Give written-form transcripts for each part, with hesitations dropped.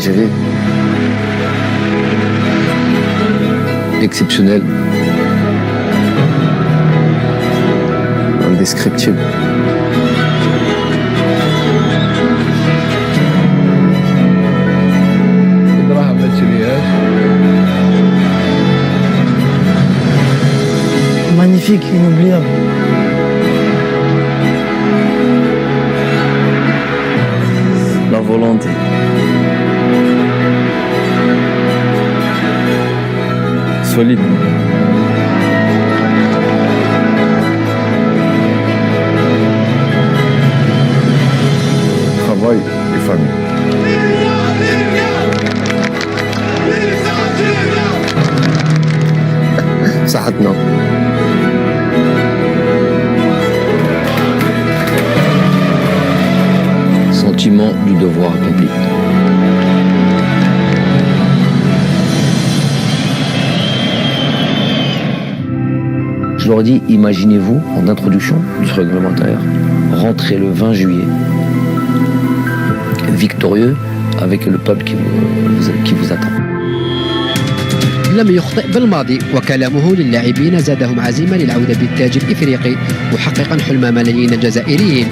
l'Algérie. Exceptionnel. Indescriptible. Magnifique, inoubliable. La volonté. Solide. Travail et famille. صحتنا. Sentiment du devoir accompli. Je leur dis, imaginez-vous, en introduction du réglementaire, rentrer le 20 juillet, victorieux, avec le peuple qui vous attend. لم يخطئ بالماضي وكلامه للاعبين زادهم عزيمة للعودة بالتاج الإفريقي محققا حلم ملايين الجزائريين.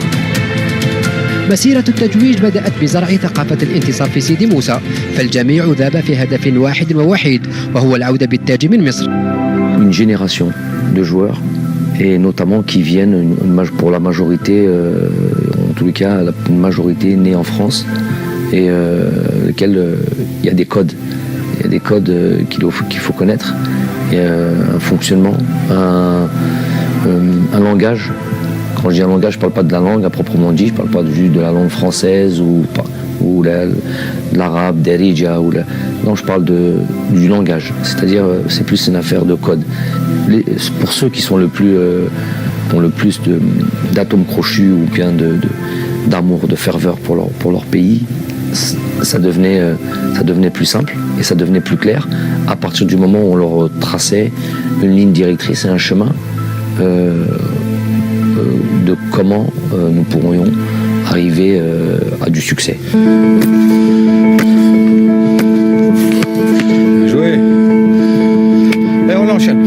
مسيرة التتويج بدأت بزرع ثقافة الانتصار في سيدي موسى، فالجميع ذاب في هدف واحد ووحيد وهو العودة بالتاج من مصر. Une génération de joueurs, et notamment qui viennent pour la majorité, en tous les cas, une majorité née en France, et lequel il y a des codes. Il y a des codes qu'il faut connaître, et un fonctionnement, un langage. Quand je dis un langage, je ne parle pas de la langue à proprement dit, je ne parle pas juste de la langue française ou de l'arabe, d'Erija. Non, je parle du langage. C'est-à-dire, c'est plus une affaire de code. Pour ceux qui sont ont le plus d'atomes crochus ou bien d'amour, de ferveur pour leur pays, ça devenait plus simple et ça devenait plus clair à partir du moment où on leur traçait une ligne directrice et un chemin de comment nous pourrions arriver à du succès. Joué. Et on enchaîne.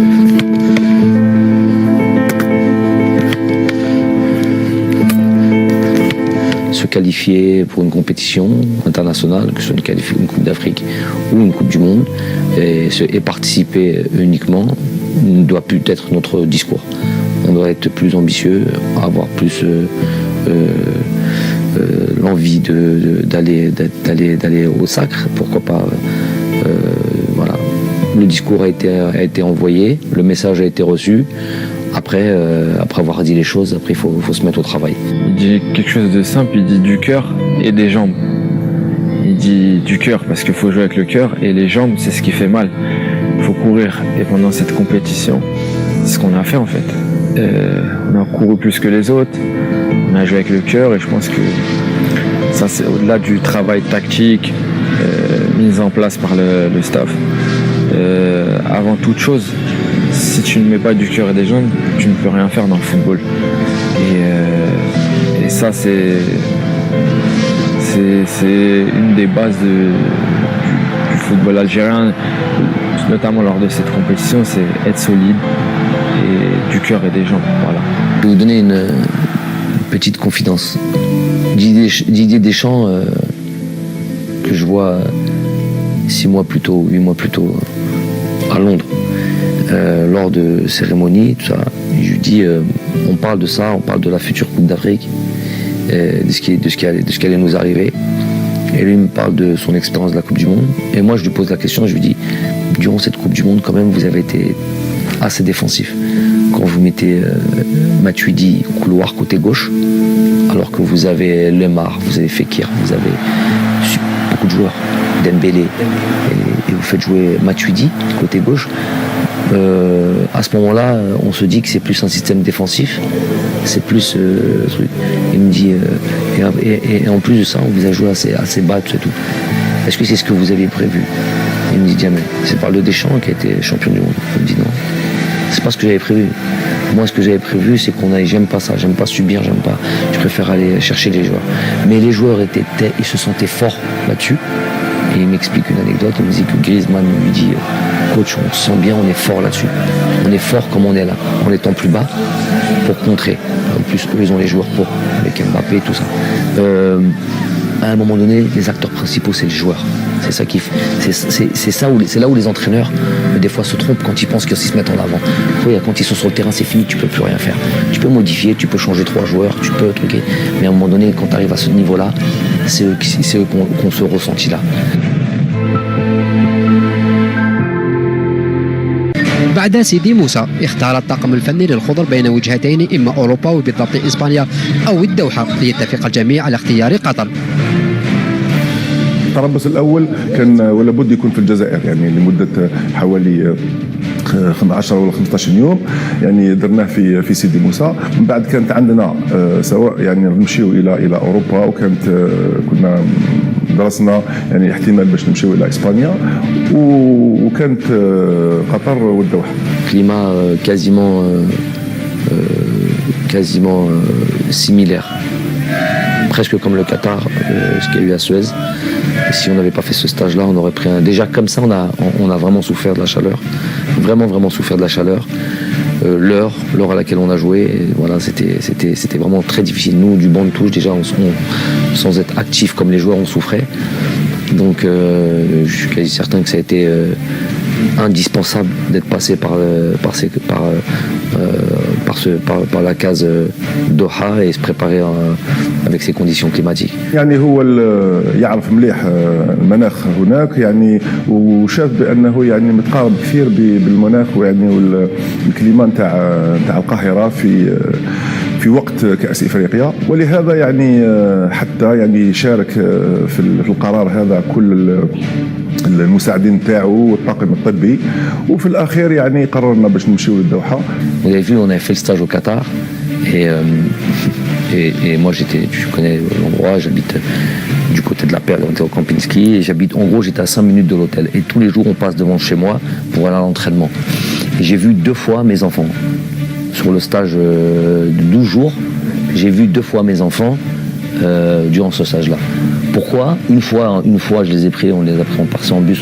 Se qualifier pour une compétition internationale, que ce soit une Coupe d'Afrique ou une Coupe du Monde, et participer uniquement ne doit plus être notre discours. On doit être plus ambitieux, avoir plus l'envie d'aller au sacre, pourquoi pas. Voilà. Le discours a été envoyé, le message a été reçu. Après avoir dit les choses, après il faut se mettre au travail. Il dit quelque chose de simple, il dit du cœur et des jambes. Il dit du cœur parce qu'il faut jouer avec le cœur, et les jambes, c'est ce qui fait mal. Il faut courir, et pendant cette compétition, c'est ce qu'on a fait en fait. On a couru plus que les autres, on a joué avec le cœur, et je pense que ça c'est au-delà du travail tactique mis en place par le staff. Avant toute chose, si tu ne mets pas du cœur et des jambes, tu ne peux rien faire dans le football. Et ça, c'est une des bases du football algérien, notamment lors de cette compétition, c'est être solide et du cœur et des jambes. Voilà. Je vais vous donner une petite confidence. Didier Deschamps, que je vois 6 mois plus tôt, 8 mois plus tôt, à Londres, lors de cérémonies, tout ça, je lui dis, on parle de ça, on parle de la future Coupe d'Afrique, de ce qui allait nous arriver. Et lui me parle de son expérience de la Coupe du Monde. Et moi, je lui pose la question, je lui dis, durant cette Coupe du Monde, quand même, vous avez été assez défensif. Quand vous mettez Matuidi au couloir côté gauche, alors que vous avez Lemar, vous avez Fekir, vous avez beaucoup de joueurs, Dembélé, et vous faites jouer Matuidi côté gauche, à ce moment-là, on se dit que c'est plus un système défensif, c'est plus truc. Il me dit, et en plus de ça, on vous a joué assez bas, tout et tout. Est-ce que c'est ce que vous aviez prévu? Il me dit jamais. C'est par le Deschamps qui a été champion du monde. Il me dit non. C'est pas ce que j'avais prévu. Moi, ce que j'avais prévu, c'est j'aime pas ça, j'aime pas subir, je préfère aller chercher les joueurs. Mais les joueurs ils se sentaient forts là-dessus. Et il m'explique une anecdote, il me dit que Griezmann lui dit coach, on se sent bien, on est fort là-dessus. On est fort comme on est là, en étant plus bas pour contrer. En plus, eux, ils ont les joueurs pour, avec Mbappé et tout ça. À un moment donné, les acteurs principaux, c'est les joueurs. C'est ça qui, c'est là où les entraîneurs, des fois, se trompent quand ils pensent qu'ils se mettent en avant. Quand ils sont sur le terrain, c'est fini, tu peux plus rien faire. Tu peux modifier, tu peux changer 3 joueurs, tu peux truquer. Mais à un moment donné, quand tu arrives à ce niveau-là, c'est eux qu'on se ressentit là. بعد سيدي موسى اختار الطاقم الفني للخضر بين وجهتين إما أوروبا وبالضبط إسبانيا أو الدوحة ليتفق الجميع على اختيار قطر. التربص الأول كان ولا بد يكون في الجزائر يعني لمدة حوالي 10 ولا 15 يوم يعني درناه في سيدي موسى. من بعد كانت عندنا سواء يعني نمشيو الى اوروبا وكانت كنا درسنا يعني احتمال باش نمشيو الى اسبانيا وكانت قطر والدوحه. Climat quasiment similaire, presque comme le Qatar, ce qu'il y a eu à Suez. Et si on n'avait pas fait ce stage-là, on aurait pris déjà comme ça, on a vraiment souffert de la chaleur, vraiment souffert de la chaleur. L'heure à laquelle on a joué, voilà, c'était vraiment très difficile. Nous, du banc de touche, déjà, sans être actifs comme les joueurs, on souffrait. Donc, je suis quasi certain que ça a été indispensable d'être passé par la case Doha et se préparer avec ces conditions climatiques. يعني هو يعرف مليح المناخ هناك يعني وشاف بانه يعني متقارب كثير بالمناخ ويعني والكليما نتاع القاهره في وقت كأس إفريقيا ولهذا يعني حتى يعني شارك في القرار هذا كل المساعدين تاعو والطاقم الطبي وفي الأخير يعني قررنا باش نمشيو للدوحة. Vous avez vu, on a fait le stage au Qatar et moi tu connais l'endroit, j'habite du côté de la Perle, on était au Kempinski et j'étais à 5 minutes de l'hôtel et tous les jours on passe devant chez moi pour aller à l'entraînement. Et j'ai vu 2 fois mes enfants. Sur le stage de 12 jours, j'ai vu 2 fois mes enfants durant ce stage-là. Pourquoi ? Une fois, je les ai pris, on partait en bus,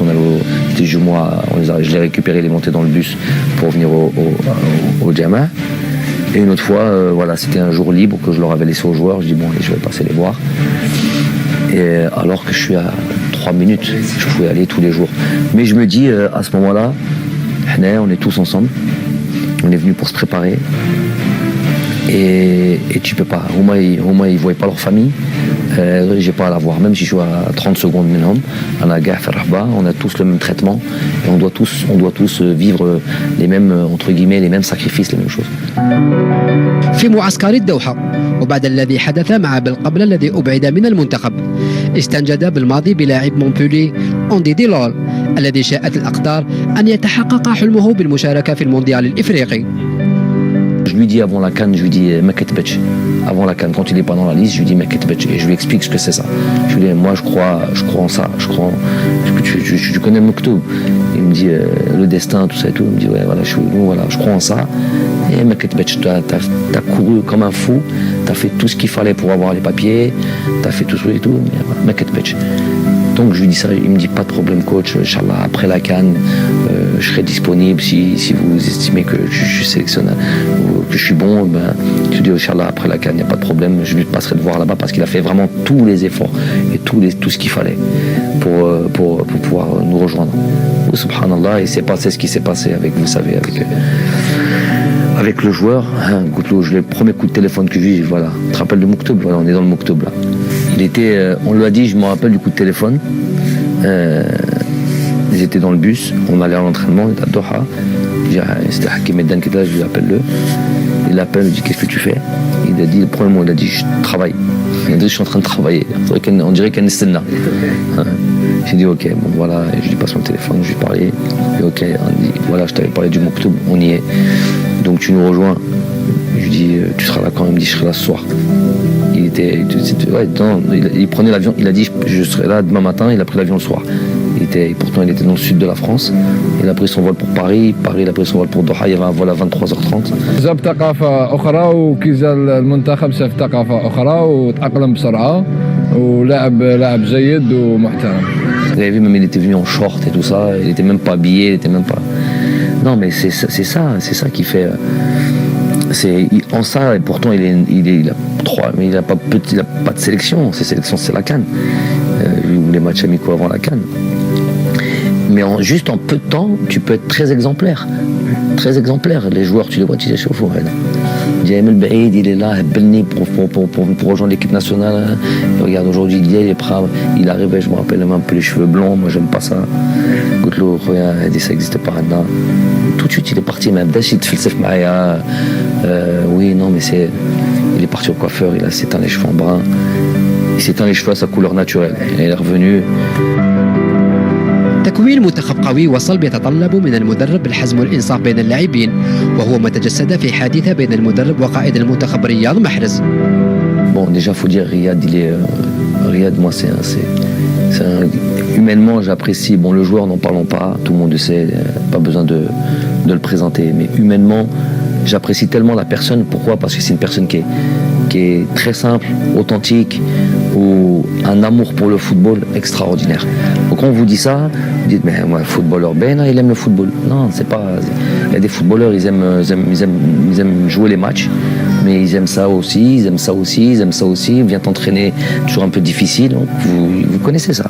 c'était jumeaux, je les récupérais, les montais dans le bus pour venir au Djama. Et une autre fois, voilà, c'était un jour libre que je leur avais laissé aux joueurs. Je dis bon, allez, je vais passer les voir. Et alors que je suis à 3 minutes, je pouvais aller tous les jours. Mais je me dis, à ce moment-là, on est tous ensemble. On est venu pour se préparer et tu peux pas. Au moins ils voyaient pas leur famille. J'ai pas à la voir. Même si je suis à 30 secondes minimum, on a tous le même traitement et on doit tous vivre les mêmes entre guillemets les mêmes sacrifices, les mêmes choses. في معسكر الدوحة وبعد الذي حدث مع بالقبل الذي أبعد من المنتخب استنجد بالماضي بلاعب مونبولي أوندي ديلول الذي شاءت الأقدار أن يتحقق حلمه بالمشاركة في المونديال الإفريقي. Je lui dis avant la CAN, je lui dis Meketbech. Avant la CAN, quand il n'est pas dans la liste, je lui dis Meketbech et je lui explique ce que c'est ça. Je lui dis moi je crois en ça, tu connais le Moktoub. Il me dit le destin, tout ça et tout. Il me dit ouais voilà, je crois en ça. Et Meketbech, t'as couru comme un fou, t'as fait tout ce qu'il fallait pour avoir les papiers, t'as fait tout ça et tout. Meketbech. Donc je lui dis ça, il me dit pas de problème coach, Inch'Allah, après la CAN, je serai disponible si vous estimez que je sélectionne ou que je suis bon, ben, je lui dis Inch'Allah, après la CAN, il n'y a pas de problème, je lui passerai de voir là-bas parce qu'il a fait vraiment tous les efforts et tout ce qu'il fallait pour pouvoir nous rejoindre. Subhanallah, et c'est passé ce qui s'est passé avec, vous savez, avec le joueur, hein, le premier coup de téléphone que j'ai eu, voilà, tu te rappelles de Moktoub, voilà, on est dans le Moktoub là. On lui a dit, je me rappelle du coup de téléphone, ils étaient dans le bus, on allait à l'entraînement, on était à Doha, c'était Hakim Eddan qui était là, je lui appelle il l'appelle, il dit qu'est-ce que tu fais? Il a dit, le premier mot, il a dit je travaille. Il a dit je suis en train de travailler, on dirait qu'il y a une scène là. J'ai dit ok, bon voilà, et je lui passe mon téléphone, je lui parlais, et ok, on dit voilà, je t'avais parlé du Moktoub, on y est, donc tu nous rejoins. Je lui dis tu seras là quand même, il me dit je serai là ce soir. Il prenait l'avion, il a dit je serai là demain matin, il a pris l'avion le soir. Pourtant il était dans le sud de la France, il a pris son vol pour Paris, il a pris son vol pour Doha, il y avait un vol à 23h30. جاب ثقافة أخرى وكي زال المنتخب شاف ثقافة أخرى وتأقلم بسرعة ولاعب جيد ومحترم. Vous avez vu, même il était venu en short et tout ça, il était même pas habillé, il était même pas... Non, mais c'est ça qui fait... en ça, et pourtant il a 3, mais il n'a pas de sélection. Ses sélections, c'est la CAN. Ou les matchs amicaux avant la CAN. Mais juste en peu de temps, tu peux être très exemplaire. Très exemplaire. Les joueurs, tu les vois, tu les chauffes. Djaïm El Baïd, il est là, pour rejoindre l'équipe nationale. Et regarde, aujourd'hui, il est prêt. Il arrivait, je me rappelle, même un peu les cheveux blonds. Moi, j'aime pas ça. Goutlo, il dit ça n'existe pas maintenant. Tout de suite, il est parti. Même Dachit Filsef Maya. Oui, non, mais il est parti au coiffeur. Il a s'éteint les cheveux en brun. Il s'éteint les cheveux à sa couleur naturelle. Et il est revenu. تكوين منتخب قوي وصلب يتطلب من المدرب الحزم والإنصاف بين اللاعبين، وهو ما تجسد في حادثة بين المدرب وقائد المنتخب رياض محرز. Bon, déjà, faut dire Riyad, Riyad, moi, humainement, j'apprécie. Bon, le joueur, n'en parlons pas, tout le monde le sait, pas besoin de le présenter. Mais humainement, j'apprécie tellement la personne. Pourquoi? Parce que c'est une personne qui est très simple, authentique, ou un amour pour le football extraordinaire. Donc quand on vous dit ça, vous dites mais moi, footballeur, ben il aime le football. Non, c'est pas. Il y a des footballeurs, ils aiment jouer les matchs, mais ils aiment ça aussi, ils aiment ça aussi, Ils viennent t'entraîner, toujours un peu difficile. Donc vous connaissez ça.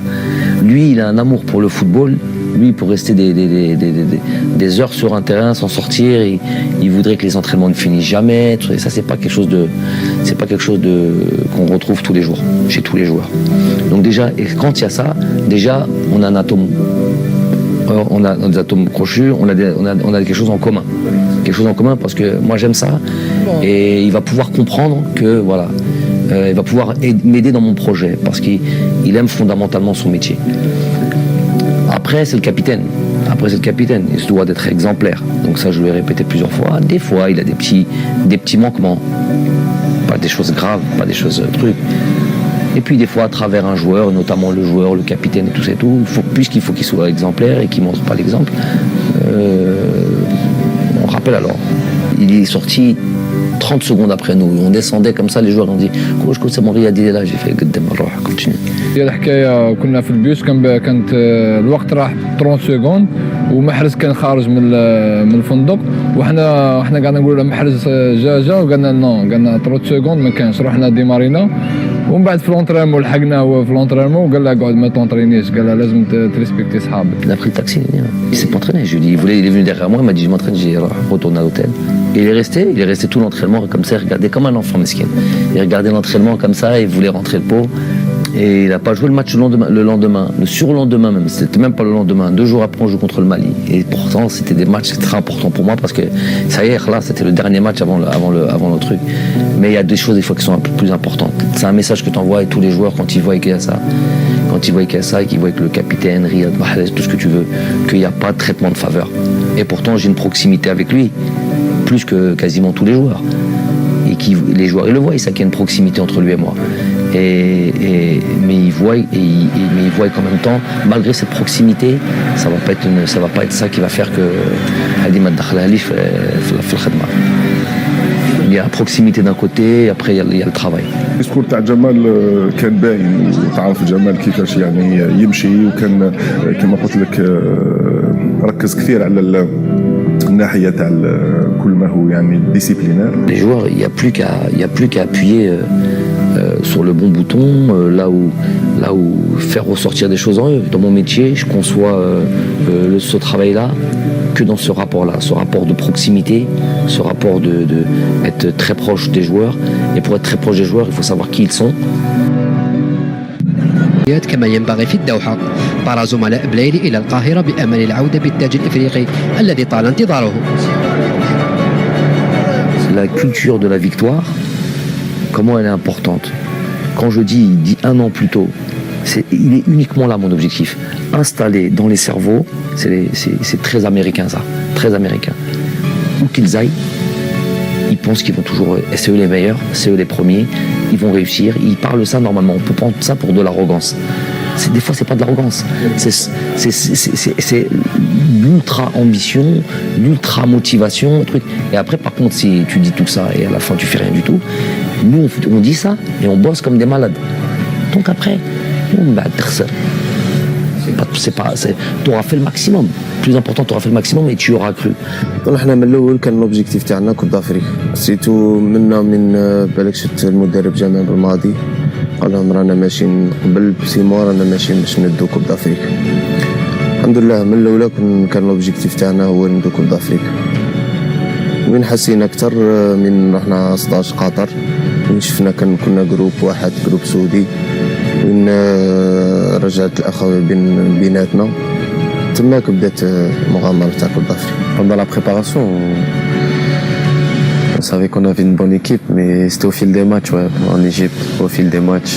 Lui, il a un amour pour le football. Lui, pour rester des heures sur un terrain sans sortir, il voudrait que les entraînements ne finissent jamais. Et ça, c'est pas quelque chose qu'on retrouve tous les jours, chez tous les joueurs. Donc déjà, et quand il y a ça, déjà, on a un atome. On a des atomes crochus, on a quelque chose en commun. Quelque chose en commun parce que moi j'aime ça et il va pouvoir comprendre que voilà, il va pouvoir m'aider dans mon projet parce qu'il aime fondamentalement son métier. Après, c'est le capitaine. Il se doit d'être exemplaire. Donc ça, je l'ai répété plusieurs fois. Des fois, il a des petits manquements. Pas des choses graves, pas des choses trucs. Et puis des fois, à travers un joueur, notamment le joueur, le capitaine et tout ça et tout, puisqu'il faut qu'il soit exemplaire et qu'il ne montre pas l'exemple, on rappelle alors, il est sorti 30 secondes après nous. On descendait comme ça, les joueurs ont dit « Coach, c'est mon Riyad, il est là ». J'ai fait « Gaddem, continue ». هي الحكايه كنا في البيوس كانت الوقت راح 30 سكوند ومحرز كان خارج من الفندق وحنا قاعدين نقولوا له محرز جا وقالنا نو قالنا 30 سكوند ما كانش رحنا ديمارينا ومن بعد في لونترينمون لحقناه هو في لونترينمون وقال له اقعد ما تونطرينيش قال له لازم تريسبكتي صحابك. Il a pris le taxi, il s'est pas entraîné. Je lui ai dit, il est venu derrière moi, il m'a dit je m'entraîne, j'ai retourné à l'hôtel. Et il est resté tout l'entraînement comme ça, il regardait comme un enfant mesquin. Il regardait l'entraînement comme ça, il voulait rentrer le pot. Et il n'a pas joué le match le lendemain, le surlendemain même, c'était même pas le lendemain. 2 jours après, on joue contre le Mali. Et pourtant, c'était des matchs très importants pour moi parce que ça y est, là, c'était le dernier match avant le truc. Mais il y a des choses, des fois, qui sont un peu plus importantes. C'est un message que tu envoies à tous les joueurs quand ils voient qu'il y a ça. Quand ils voient qu'il y a ça et qu'ils voient que le capitaine, Riyad Mahrez, tout ce que tu veux, qu'il n'y a pas de traitement de faveur. Et pourtant, j'ai une proximité avec lui, plus que quasiment tous les joueurs. Et les joueurs, ils le voient, ils savent qu'il y a une proximité entre lui et moi. Mais ils voient qu'en même temps, malgré cette proximité, ça va pas être ça qui va faire que il y a la proximité d'un côté, après il y a le travail. الديسكور تاع جمال كان باين وتعرف جمال كيفاش يعني يمشي وكان كما قلت لك ركز كثير على الناحيه تاع كل ما هو يعني ديسيبلينير. Les joueurs, il y a plus qu'à appuyer sur le bon bouton, là où faire ressortir des choses en eux. Dans mon métier, je conçois ce travail-là que dans ce rapport-là, ce rapport de proximité, ce rapport de être très proche des joueurs. Et pour être très proche des joueurs, il faut savoir qui ils sont. كما ينبغي في الدوحة. طار زملاء بلايلي إلى القاهرة بأمل العودة بالتاج الإفريقي الذي طال انتظاره. La culture de la victoire, comment elle est importante. Quand je dis 1 an plus tôt, il est uniquement là mon objectif. Installer dans les cerveaux, c'est très américain ça, très américain. Où qu'ils aillent, ils pensent qu'ils vont toujours, c'est eux les meilleurs, c'est eux les premiers, ils vont réussir, ils parlent ça normalement, on peut prendre ça pour de l'arrogance. Des fois c'est pas de l'arrogance, c'est l'ultra ambition, l'ultra motivation, truc. Et après par contre si tu dis tout ça et à la fin tu fais rien du tout, nous on dit ça et on bosse comme des malades. Donc après, on va Tu auras fait le maximum. Le plus important, tu auras fait le maximum et tu auras cru. حنا من الاول كان لوبجيكتيف تاعنا كوب دافريك سيتو من بالك شفت المدرب جمال الماضي قال لهم رانا ماشيين قبل ب6 موا رانا ماشيين باش ندو كوب دافريك. الحمد لله من الاولى كان لوبجيكتيف تاعنا هو ندو كوب دافريك. وين حسينا اكثر من رحنا 16 قطر وين شفنا كنا جروب واحد جروب سعودي وين رجعت الاخوه بيناتنا تماك بدات المغامره تاع كوب دافريك. Pendant la préparation, on savait qu'on avait une bonne équipe, mais c'était au fil des matchs, ouais, en Égypte, au fil des matchs.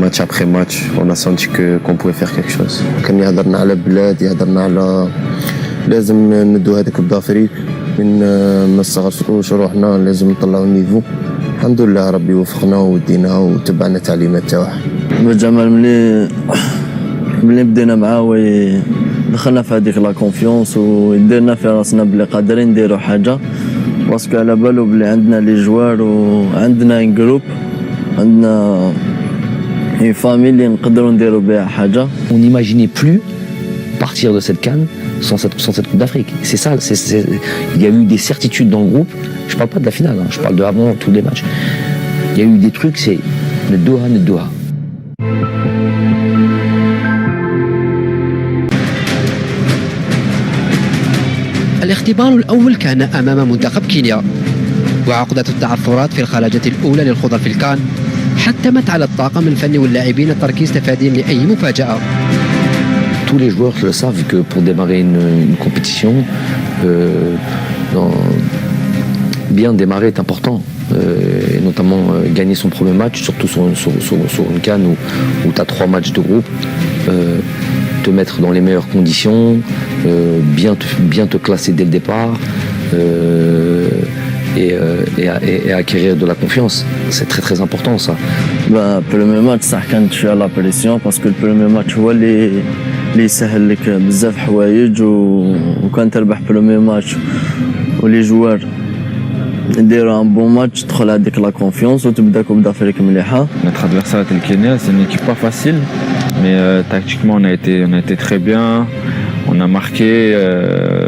Match après match, on a senti qu'on pouvait faire quelque chose. كان يهضرنا على بلاد يهضرنا على لازم ندو هذاك كوب دافريك من ما نستغرقوش روحنا لازم نطلعوا النيفو. الحمد لله ربي وفقنا ودينا وتبعنا التعليمات تاعه. جمال ملي بدينا معاه دخلنا في هذيك لا كونفيونس وديرنا في راسنا بلي قادرين نديروا حاجه باسكو على بالو بلي عندنا لي جوار وعندنا ان جروب عندنا une famille اللي نقدروا نديروا بها حاجه. On n'imaginait plus partir de cette CAN sans cette Coupe d'Afrique. C'est ça, il y a eu des certitudes dans le groupe. Je parle pas de la finale, hein, je parle de avant tous les matchs. Il y a eu des trucs, c'est le Doha. الاختبار الأول كان أمام منتخب كينيا، وعقدة التعثرات في الخلاجة الأولى للخوض في الكان حتمت على الطاقم الفني واللاعبين التركيز تفاديا لأي مفاجأة. Tous les joueurs le savent que pour démarrer une compétition, bien démarrer est important, et notamment gagner son premier match, surtout sur une CAN où tu as 3 matchs de groupe, te mettre dans les meilleures conditions, bien te classer dès le départ et acquérir de la confiance. C'est très très important ça. Premier match صح كانت شويه لا بريسيون باسكو البريمير ماتش هو اللي يسهل لك بزاف حوايج وكان تربح بريمير ماتش ولي جوار يديروا ان بون ماتش تدخل هذيك لا كونفيونس وتبدا كوب دافريك مليحه. Notre adversaire était le Kenya, c'est une équipe pas facile, mais tactiquement on a été très bien, on a marqué,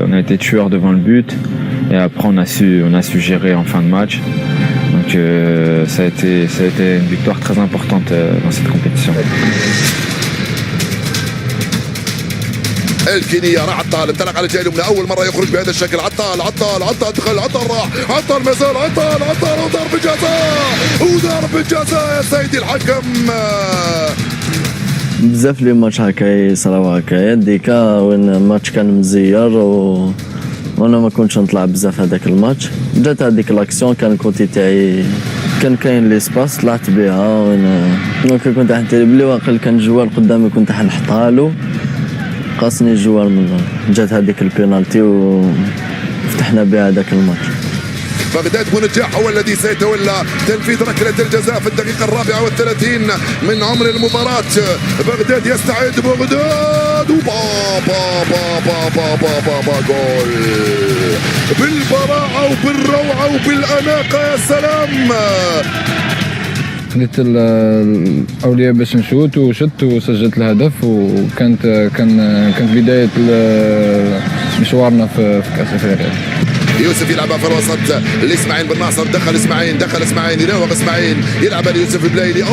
on a été tueur devant le but et après on a su gérer en fin de match. Donc ça a été une victoire très importante dans cette compétition. الكينيا راح عطال انطلق على الجهه اليمنى اول مره يخرج بهذا الشكل عطال دخل عطال راح عطال مازال عطال وضرب الجزاء يا سيدي الحكم. بزاف لي ماتش هكا يصراو هكايا ديكا وين الماتش كان مزير وانا ما كنتش نطلع بزاف هذاك الماتش. جات هذيك لاكسيون كان كوتي تاعي كان كاين ليسباس طلعت بها وانا كنت حنتي بلي واقيلا كان جوار قدامي كنت حنحطها له قاسني الجوار من جات هذيك البينالتي وفتحنا بها هذاك الماتش. بغداد بونجاح هو الذي سيتولى تنفيذ ركلة الجزاء في الدقيقة 34 من عمر المباراة. بغداد يستعد بغداد وبا جول بالبراعة وبالروعة وبالأناقة يا سلام. خديت الاولويه باش نشوت وشت وسجلت الهدف كانت بدايه مشوارنا في كاس افريقيا. يوسف يلعبها في الوسط لاسماعيل بن ناصر دخل اسماعيل يراوغ اسماعيل يلعبها ليوسف البلايلي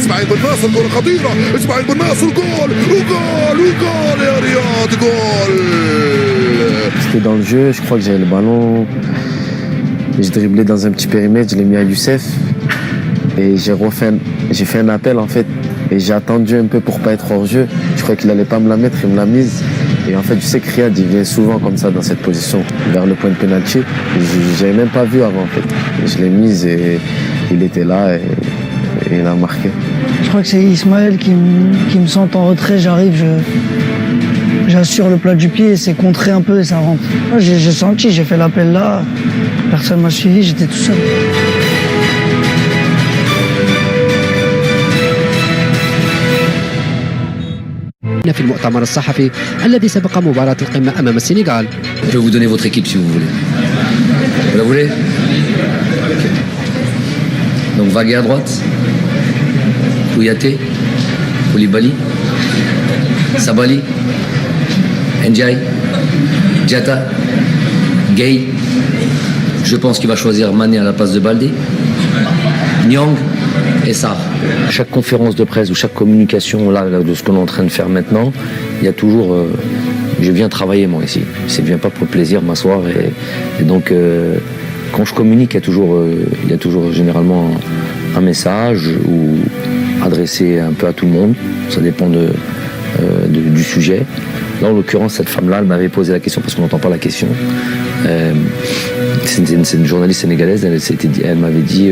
اسماعيل بن ناصر كرة خطيرة اسماعيل بن ناصر جول يا رياض جول. C'était dans le jeu, je crois que j'avais le ballon, j'ai dribblé dans un petit périmètre, je l'ai mis à Youssef et j'ai fait un appel en fait et j'ai attendu un peu pour pas être hors jeu. Je croyais qu'il allait pas me la mettre, il me l'a mise. Et en fait, je sais que Riyad il vient souvent comme ça dans cette position vers le point de pénalty. J'avais même pas vu avant en fait. Je l'ai mise et il était là et il a marqué. Je crois que c'est Ismaël qui me sent en retrait, j'arrive, j'assure le plat du pied et c'est contré un peu et ça rentre. Moi, j'ai senti, j'ai fait l'appel là, personne m'a suivi, j'étais tout seul. في المؤتمر الصحفي الذي سبق مباراة القمة أمام السنغال. Je vais vous donner votre équipe si vous voulez. Vous la voulez? Okay. Donc Vagué à droite, Kouyaté, Koulibaly, Sabali, Ndiaye, Diatta, Gay. Je pense qu'il va choisir Mané à la place de Baldé, Nyang et Sarr. À chaque conférence de presse ou chaque communication là, de ce qu'on est en train de faire maintenant, il y a toujours... je viens travailler moi ici. Je ne viens pas pour le plaisir m'asseoir. Et donc, quand je communique, il y a toujours généralement un message ou adressé un peu à tout le monde. Ça dépend du sujet. Là, en l'occurrence, cette femme-là, elle m'avait posé la question parce qu'on n'entend pas la question. C'est une journaliste sénégalaise. Elle m'avait dit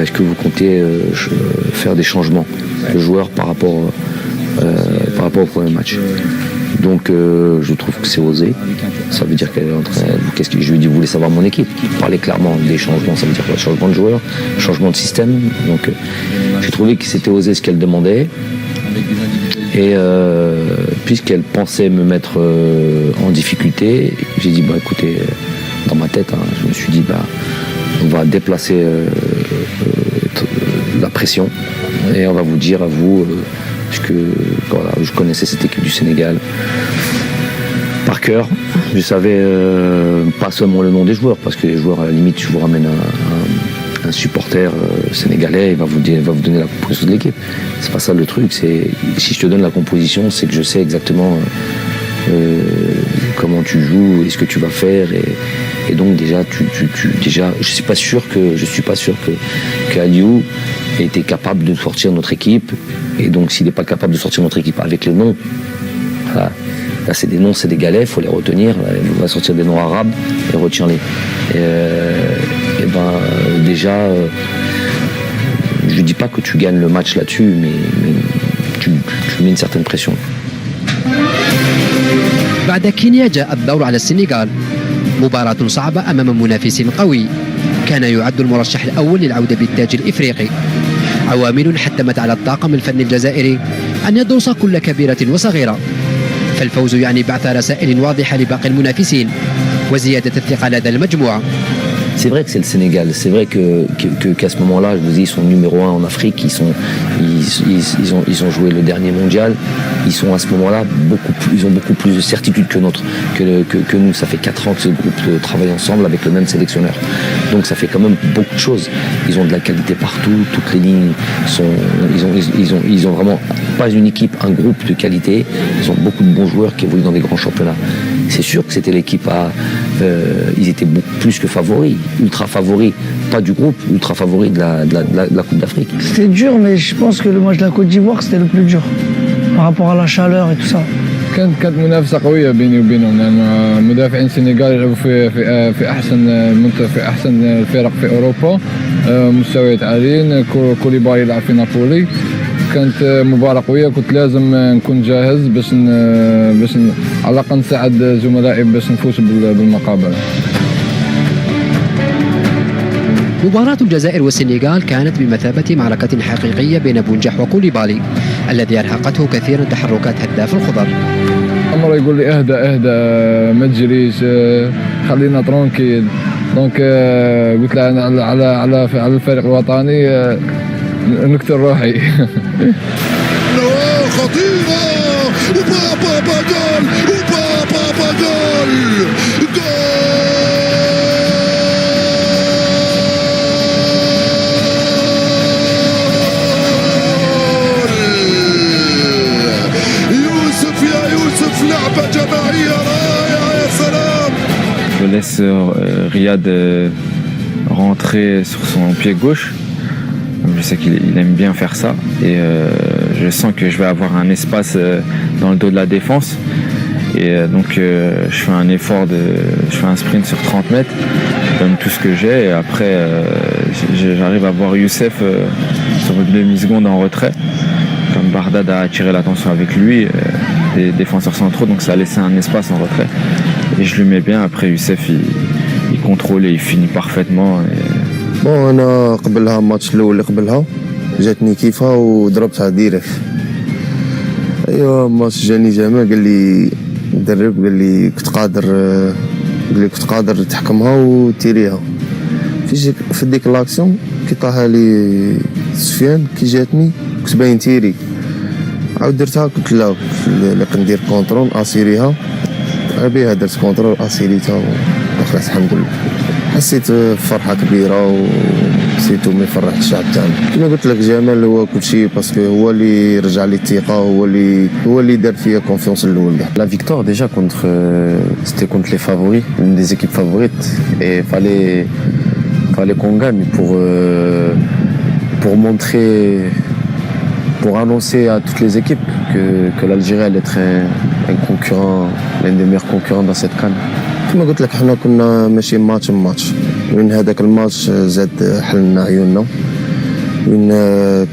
est-ce que vous comptez faire des changements de joueurs par rapport au premier match? Donc je trouve que c'est osé. Ça veut dire qu'elle est en train. Je lui ai dit, vous voulez savoir mon équipe? Parler clairement des changements, ça veut dire quoi? Changement de joueur, changement de système. Donc j'ai trouvé que c'était osé ce qu'elle demandait. Et puisqu'elle pensait me mettre en difficulté, j'ai dit, écoutez, dans ma tête, je me suis dit, on va déplacer la pression et on va vous dire à vous, puisque voilà, je connaissais cette équipe du Sénégal par cœur. Je savais pas seulement le nom des joueurs, parce que les joueurs, à la limite, je vous ramène un supporter sénégalais, il va vous donner la composition de l'équipe. C'est pas ça le truc. Si je te donne la composition, c'est que je sais exactement comment tu joues et ce que tu vas faire. Et donc déjà, je suis pas sûr que Aliou était capable de sortir notre équipe. Et donc s'il n'est pas capable de sortir notre équipe avec les noms, voilà. Là c'est des noms sénégalais, il faut les retenir. Il va sortir des noms arabes et retiens-les. Déjà, je dis pas que tu gagnes le match là-dessus, mais tu mets une certaine pression. بعد كينيا جاء الدور على السنغال. مباراة صعبة أمام منافس قوي كان يعد المرشح الأول للعودة بالتاج الإفريقي. عوامل حتمت على الطاقم الفني الجزائري أن يدرس كل كبيرة وصغيرة، فالفوز يعني بعث رسائل واضحة لباقي المنافسين وزيادة الثقة لدى المجموعة. C'est vrai que c'est le Sénégal. C'est vrai qu'à ce moment-là, je vous dis, ils sont numéro 1 en Afrique. Ils ont joué le dernier mondial. Ils sont à ce moment-là ils ont beaucoup plus de certitude que nous. Ça fait 4 ans que ce groupe travaille ensemble avec le même sélectionneur. Donc ça fait quand même beaucoup de choses. Ils ont de la qualité partout. Toutes les lignes sont. Ils ont vraiment pas une équipe, un groupe de qualité. Ils ont beaucoup de bons joueurs qui évoluent dans des grands championnats. C'est sûr que c'était l'équipe ils étaient beaucoup plus que favoris, ultra favoris, pas du groupe, ultra favoris de la Coupe d'Afrique. C'était dur, mais je pense que le match de la Côte d'Ivoire, c'était le plus dur par rapport à la chaleur et tout ça. كانت منافسة قوية بيني وبينهم، لأن مدافعين السنغال يلعبوا في أحسن الفرق في أوروبا، مستويات عاليين. كوليبالي يلعب في نابولي. كانت مباراة قوية، كنت لازم نكون جاهز باش على الأقل نساعد زملائي باش نفوز بالمقابلة. مباراة الجزائر والسنغال كانت بمثابة معركة حقيقية بين بونجاح وكوليبالي الذي أرهقته كثيرا تحركات هداف الخضر. عمره يقول لي اهدى ما تجريش، خلينا ترونكيل. دونك قلت له أنا على الفريق الوطني نكتر روحي. خطيرة وبابا جول وبابا جول لعبة جماعية رائعة يا سلام. Je laisse Riyad rentrer sur son pied gauche. Je sais qu'il aime bien faire ça et je sens que je vais avoir un espace dans le dos de la défense et donc je fais un effort je fais un sprint sur 30 mètres, je donne tout ce que j'ai et après j'arrive à voir Youssef sur une demi-seconde en retrait. Comme Bardad a attiré l'attention avec lui, des défenseurs centraux, donc ça a laissé un espace en retrait. Et je lui mets bien, après Youssef il contrôle et il finit parfaitement. بون انا قبلها الماتش الاول اللي قبلها جاتني كيفها وضربتها ديريكت. ايوا الماتش جاني جمال، قال لي مدرب، قال لي كنت قادر تحكمها وتيريها. في ديك لاكسيون كي طاها لي سفيان كي جاتني كنت باين تيري، عاود درتها قلت لا لا كندير كونترول اسيريها بها درت كونترول اسيريتها وخلاص الحمد لله حسيت بفرحه كبيره وسيتو ما يفرح الشعب تاعنا كما قلت لك جمال هو كل شيء باسكو هو اللي رجع لي الثقه هو اللي دار فيا كونفيونس الاول كاع. La victoire déjà c'était contre les favoris, une des équipes favorites, et fallait qu'on gagne pour montrer, pour annoncer à toutes les équipes que l'Algérie allait être un concurrent, l'un des meilleurs concurrents dans cette CAN. كما قلت لك حنا كنا ماشي ماتش من هذاك الماتش زاد حلنا عيوننا من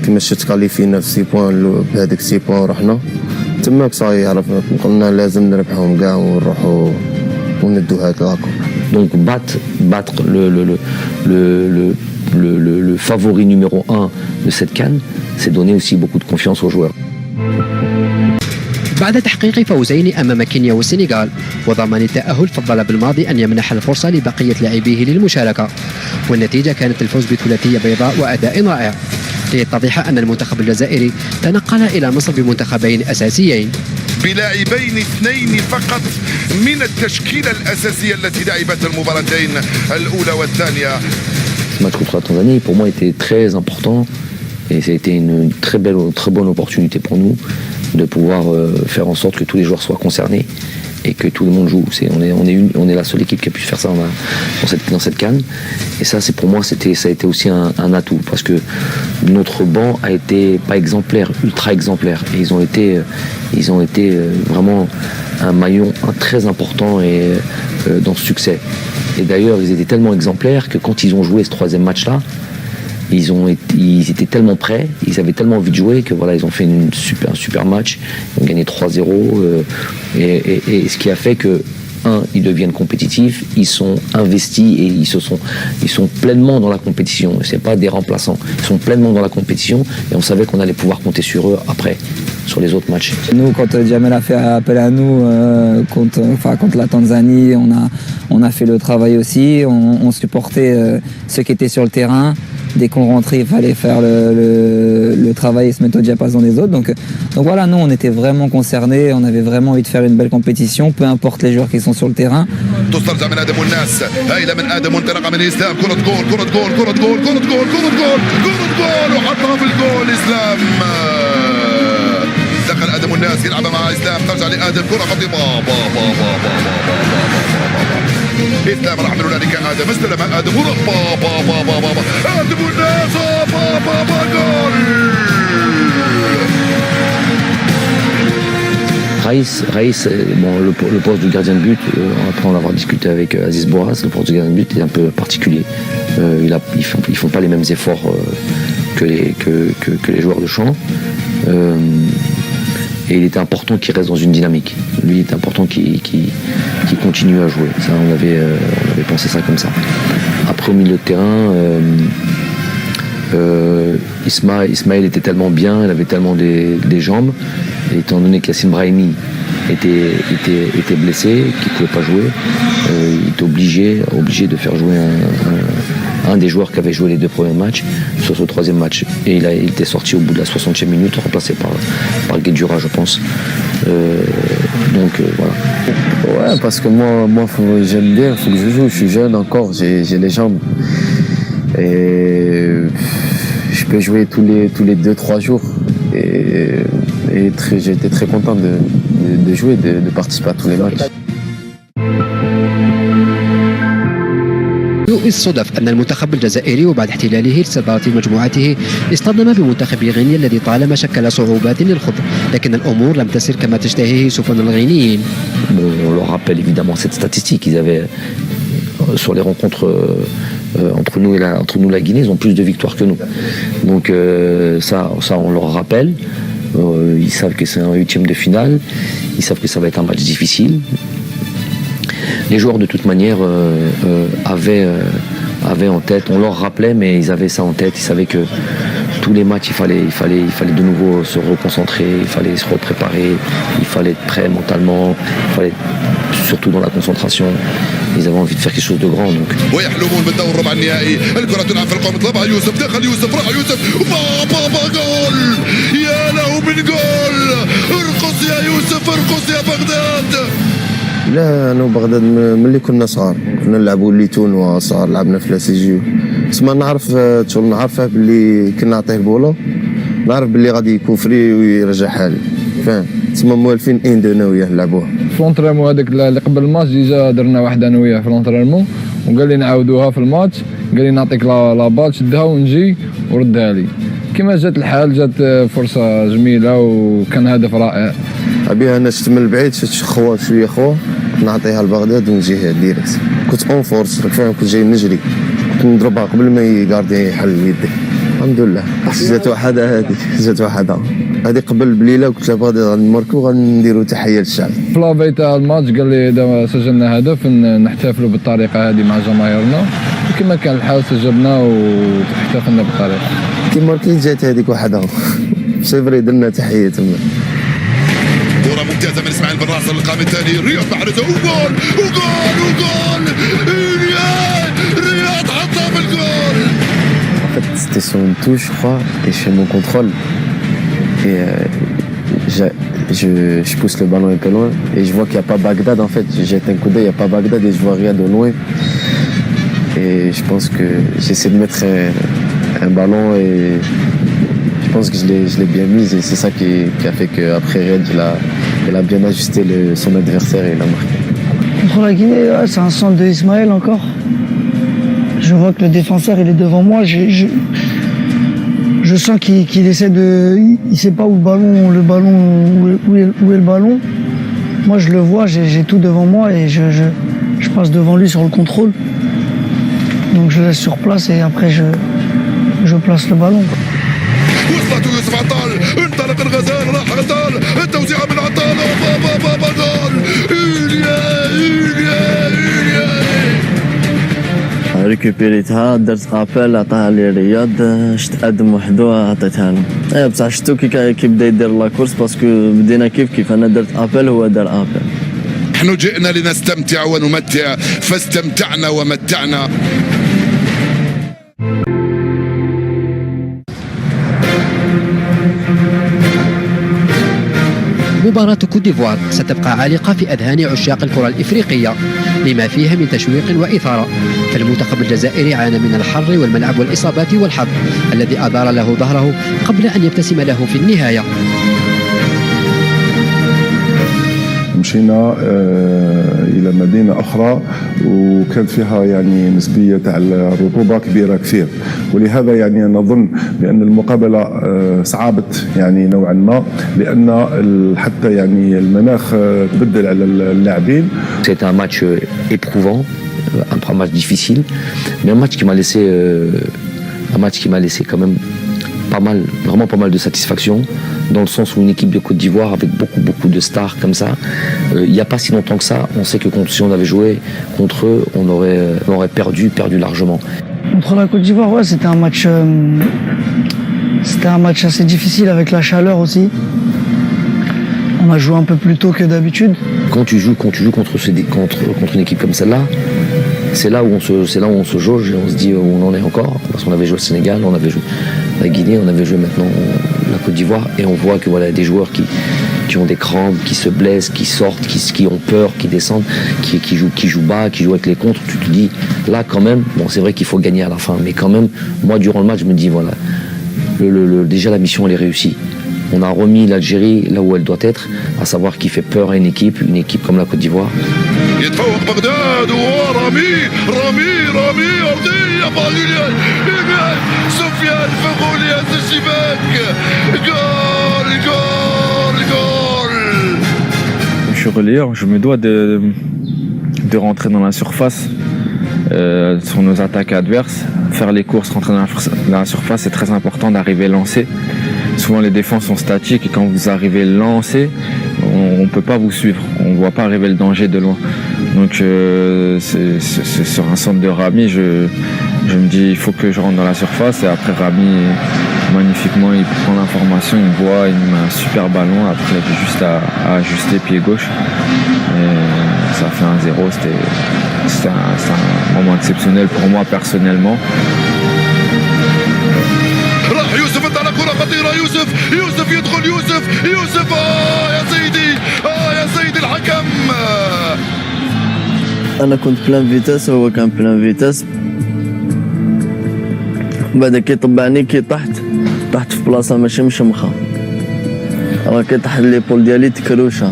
كما شفت كاليفينا في 6 بوان بهذيك 6 بوان رحنا تماك صاي عرفنا قلنا لازم نربحهم كاع ونروحوا وندو هذا لاكو. Donc battre le favori numéro 1 de cette CAN, c'est donner aussi beaucoup de confiance aux joueurs. بعد تحقيق فوزين أمام كينيا والسنغال وضمان التأهل فضل بالماضي أن يمنح الفرصة لبقية لاعبيه للمشاركة، والنتيجة كانت الفوز بثلاثية بيضاء وأداء رائع ليتضح أن المنتخب الجزائري تنقل إلى مصر بمنتخبين أساسيين بلاعبين 2 فقط من التشكيلة الأساسية التي لعبت المباراتين الأولى والثانية. Ce match contre la Tanzanie pour moi était très important et ça a été une très bonne opportunité pour nous de pouvoir faire en sorte que tous les joueurs soient concernés et que tout le monde joue. On est la seule équipe qui a pu faire ça dans cette CAN. Et ça, c'est pour moi, ça a été aussi un atout parce que notre banc a été pas exemplaire, ultra exemplaire. Et ils ont été vraiment un maillon très important dans ce succès. Et d'ailleurs, ils étaient tellement exemplaires que quand ils ont joué ce 3e match-là, ils étaient tellement prêts, ils avaient tellement envie de jouer que voilà, ils ont fait un super match, ils ont gagné 3-0 et ce qui a fait que ils deviennent compétitifs, ils sont investis et ils sont pleinement dans la compétition. C'est pas des remplaçants, ils sont pleinement dans la compétition et on savait qu'on allait pouvoir compter sur eux après, sur les autres matchs. Nous, quand Djamel a fait appel à nous contre la Tanzanie, on a fait le travail aussi, on supportait ceux qui étaient sur le terrain. Dès qu'on rentrait, il fallait faire le travail et se mettre au diapason des autres. Donc voilà, nous, on était vraiment concernés, on avait vraiment envie de faire une belle compétition, peu importe les joueurs qui sont sur le terrain. دخل ادم والناس يلعبها مع اسلام ترجع لادم كره خطيره اسلام راح من هنالك ادم استلم ادم ادم والناس جول. Raïs, bon, le poste du gardien de but, après en avoir discuté avec Aziz Boras, le poste du gardien de but est un peu particulier. Ils font pas les mêmes efforts que les joueurs de champ. Et il était important qu'il reste dans une dynamique. Lui, il était important qu'il continue à jouer. Ça, on avait pensé ça comme ça. Après, au milieu de terrain, Ismaël était tellement bien, il avait tellement des jambes, et étant donné qu'Yacine Brahimi était blessé, qu'il ne pouvait pas jouer, il était obligé de faire jouer un des joueurs qui avait joué les 2 premiers matchs sur ce 3e match. Et il était sorti au bout de la 60e minute, remplacé par Guedjura, je pense. Voilà. Ouais, parce que moi j'aime bien, il faut que je joue, je suis jeune encore, j'ai les jambes. Et je peux jouer tous les 2-3 jours. Et j'étais très content de jouer, de participer à tous les matchs. الصدف أن المنتخب الجزائري وبعد احتلاله لصدارة مجموعته اصطدم بمنتخب غينيا الذي طالما شكل صعوبات للخوض، لكن الأمور لم تسر كما تشتهيه سفن الغينيين. On leur rappelle évidemment cette statistique. Ils avaient sur les rencontres entre nous et la Guinée, ils ont plus de victoires que nous. Donc ça on leur rappelle. Ils savent que c'est un 8e de finale. Ils savent que ça va être un match difficile. Les joueurs de toute manière avaient en tête, on leur rappelait, mais ils avaient ça en tête. Ils savaient que tous les matchs, il fallait de nouveau se reconcentrer, il fallait se repréparer, il fallait être prêt mentalement, il fallait surtout dans la concentration. Ils avaient envie de faire quelque chose de grand. Donc. ويحلمون بالدور ربع النهائي، الكرة تلعب في القوم طلبها يوسف، دخل يوسف، راح يوسف، جول، يا له من جول، ارقص يا بغداد. لا انا وبغداد ملي كنا صغار كنا نلعبوا ليتون وصغار لعبنا في لاسيجيو. تسمى نعرف شغل نعرفه باللي كنا نعطيه البولو نعرف باللي غادي يكون فري ويرجعها لي فاهم. تسمى موالفين انا وياه نلعبوها. في لونترينمون هذاك اللي قبل الماتش ديجا درنا واحد انا وياه في لونترينمون وقال لي نعاودوها في الماتش. قال لي نعطيك لا بال شدها ونجي وردها لي. كما جات الحال جات فرصه جميله وكان هدف رائع. ابيها انا شفت من البعيد شفت خوا شويه خوا نعطيها لبغداد ونجيها ديريكت. كنت اون فورس فاهم كنت جاي نجري كنت نضربها قبل ما يقاردي يحل يدي. الحمد لله جات وحده جات وحده هذه قبل بليله وقلت له بغداد غنماركو وغنديروا تحيه للشعب. في لافي تاع الماتش قال لي دابا سجلنا هدف نحتفلوا بالطريقه هذه مع جماهيرنا وكما كان الحال سجلنا واحتفلنا بالطريقه. كي ماركي جات هذيك وحده سيفري درنا تحيه تما. كرة ممتازة من اسماعيل بن ناصر للقائم الثاني رياض محرزة وجول وجول وجول رياض حطها في الجول. En fait, c'était sur une touche, je crois, et je fais mon contrôle. Et je pousse le ballon un peu loin. Et je vois qu'il n'y a pas Bagdad, en fait. Je jette un coup d'œil, il n'y a pas Bagdad et je vois Riyad au loin. Et je pense que j'essaie de mettre un ballon et je pense que je l'ai bien mise. Et c'est ça qui a fait qu'après Riyad, il a bien ajusté son adversaire et il a marqué. Contre la Guinée, c'est un centre de Ismaël encore. Je vois que le défenseur il est devant moi. Je sens qu'il essaie de. Il sait pas où est le ballon. Moi je le vois, j'ai tout devant moi et je passe devant lui sur le contrôle. Donc je laisse sur place et après je place le ballon. وصلت يوسف عطال انطلق الغزال راح عطال التوزيعة من عطال جول ريكوبيريتها درت ابل عطاها لي رياض تقدم وحدو عطيتها له. بصح شفتو كي بدا يدير لا كورس باسكو بدينا كيف انا درت ابل هو دار ابل. نحن جئنا لنستمتع ونمتع فاستمتعنا ومتعنا. مباراة كوت ديفوار ستبقى عالقة في أذهان عشاق الكرة الإفريقية لما فيها من تشويق وإثارة. فالمنتخب الجزائري عانى من الحر والملعب والإصابات والحظ الذي أدار له ظهره قبل أن يبتسم له في النهاية. مشينا الى مدينه اخرى وكانت فيها يعني نسبيه تاع الرطوبه كبيره كثير ولهذا يعني نظن بان المقابله صعبت يعني نوعا ما لان حتى يعني المناخ تبدل على اللاعبين. C'était un match éprouvant, un match difficile, mais un match qui m'a laissé quand même vraiment pas mal de satisfaction, dans le sens où une équipe de Côte d'Ivoire avec beaucoup de stars comme ça, il n'y a pas si longtemps que ça, on sait que si on avait joué contre eux, on aurait perdu largement. Contre la Côte d'Ivoire, ouais, c'était un match assez difficile avec la chaleur aussi. On a joué un peu plus tôt que d'habitude. Quand tu joues contre une équipe comme celle-là, c'est là où on se jauge et on se dit où on en est encore, parce qu'on avait joué au Sénégal, on avait joué la Guinée, on avait joué maintenant la Côte d'Ivoire, et on voit que voilà des joueurs qui ont des crampes, qui se blessent, qui sortent, qui ont peur, qui descendent, qui jouent bas, qui jouent avec les contres. Tu te dis là quand même, bon c'est vrai qu'il faut gagner à la fin, mais quand même moi durant le match je me dis voilà déjà la mission elle est réussie. On a remis l'Algérie là où elle doit être, à savoir qui fait peur à une équipe comme la Côte d'Ivoire. يتفوق بغداد ورامي أرضية بالية سفيان فغولي هز الشباك جول. Je suis relayeur, je me dois de rentrer dans la surface sur nos attaques adverses, faire les courses, rentrer dans la surface, c'est très important d'arriver lancé. Souvent les défenses sont statiques et quand vous arrivez lancé, on ne peut pas vous suivre, on ne voit pas arriver le danger de loin. Donc c'est sur un centre de Rami, je me dis il faut que je rentre dans la surface, et après Rami magnifiquement il prend l'information, il me voit, il me met un super ballon, après il a juste à ajuster pied gauche et ça fait 1-0. C'était un moment exceptionnel pour moi personnellement. يوسف على كرة خطيرة يوسف يدخل يوسف يا سيدي انا كنت بلان فيتاس وهو كان بلان فيتاس. بعد كي طبعني كي طحت في بلاصه ماشي مشمخه، راه كي طاح ليبول ديالي تكروشه،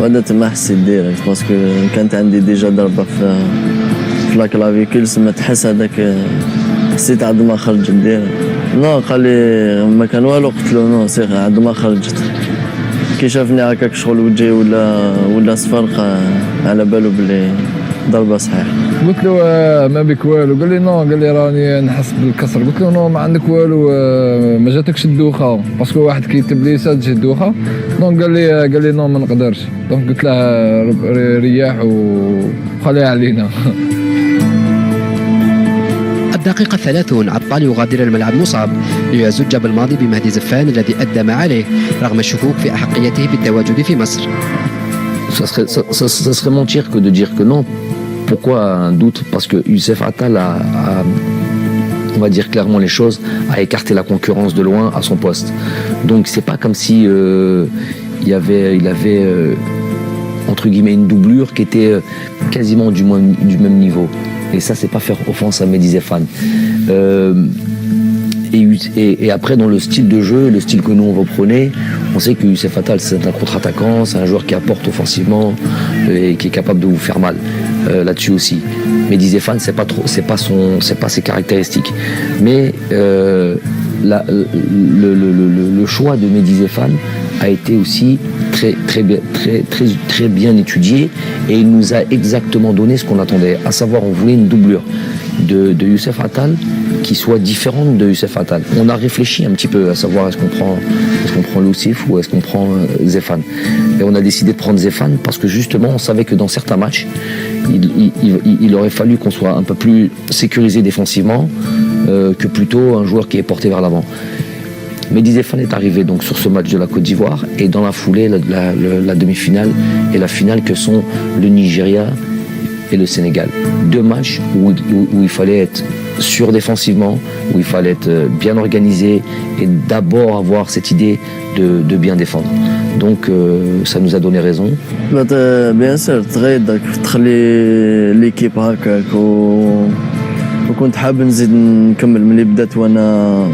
وهذا تما حسيت ديريكت باسكو كانت عندي ديجا ضربه في لا كلافيكول، سما تحس هذاك حسيت عندما خرجت ديريكت. نو قال لي ما كان والو، قلت له نو سير عندما خرجت. كي شافني هكاك شغل وجهي ولا صفر على بالو بلي ضربه صحيح. قلت له ما بك والو؟ قال لي نو، قال لي راني نحس بالكسر. قلت له نو ما عندك والو، ما جاتكش الدوخه باسكو واحد كيكتب لي تجي الدوخه. نو قال لي نو ما نقدرش. دونك قلت له رياح وخليها علينا. الدقيقة 30 عطال يغادر الملعب مصاب ليزج بالماضي بمهدي زفان الذي أدى ما عليه رغم الشكوك في أحقيته بالتواجد في مصر. Ça serait mentir que de dire que non. Pourquoi un doute? Parce que Youssef Attal a, on va dire clairement les choses, a écarté la concurrence de loin à son poste. Donc c'est pas comme si il avait entre guillemets une doublure qui était quasiment du même niveau. Et ça, c'est pas faire offense à Mehdi Zéphane. Et après, dans le style de jeu, le style que nous on reprenait, on sait que Youssef Attal c'est un contre-attaquant, c'est un joueur qui apporte offensivement et qui est capable de vous faire mal. Là-dessus aussi. Mehdi Zéphane, c'est pas ses caractéristiques. Mais le choix de Mehdi Zéphane a été aussi très bien étudié et il nous a exactement donné ce qu'on attendait, à savoir on voulait une doublure de Youssef Attal qui soit différente de Youssef Attal. On a réfléchi un petit peu à savoir est-ce qu'on prend Loussif ou est-ce qu'on prend Zéphane. Et on a décidé de prendre Zéphane parce que justement on savait que dans certains matchs il aurait fallu qu'on soit un peu plus sécurisé défensivement que plutôt un joueur qui est porté vers l'avant. Mehdi Zéphane est arrivé donc sur ce match de la Côte d'Ivoire et dans la foulée la demi-finale et la finale que sont le Nigeria et le Sénégal. Deux matchs où il fallait être sûr défensivement, où il fallait être bien organisé et d'abord avoir cette idée de bien défendre. Donc ça nous a donné raison. Bien sûr, تغير تخلي ليكيب هكاك وكنت حاب نزيد نكمل ملي بدات وانا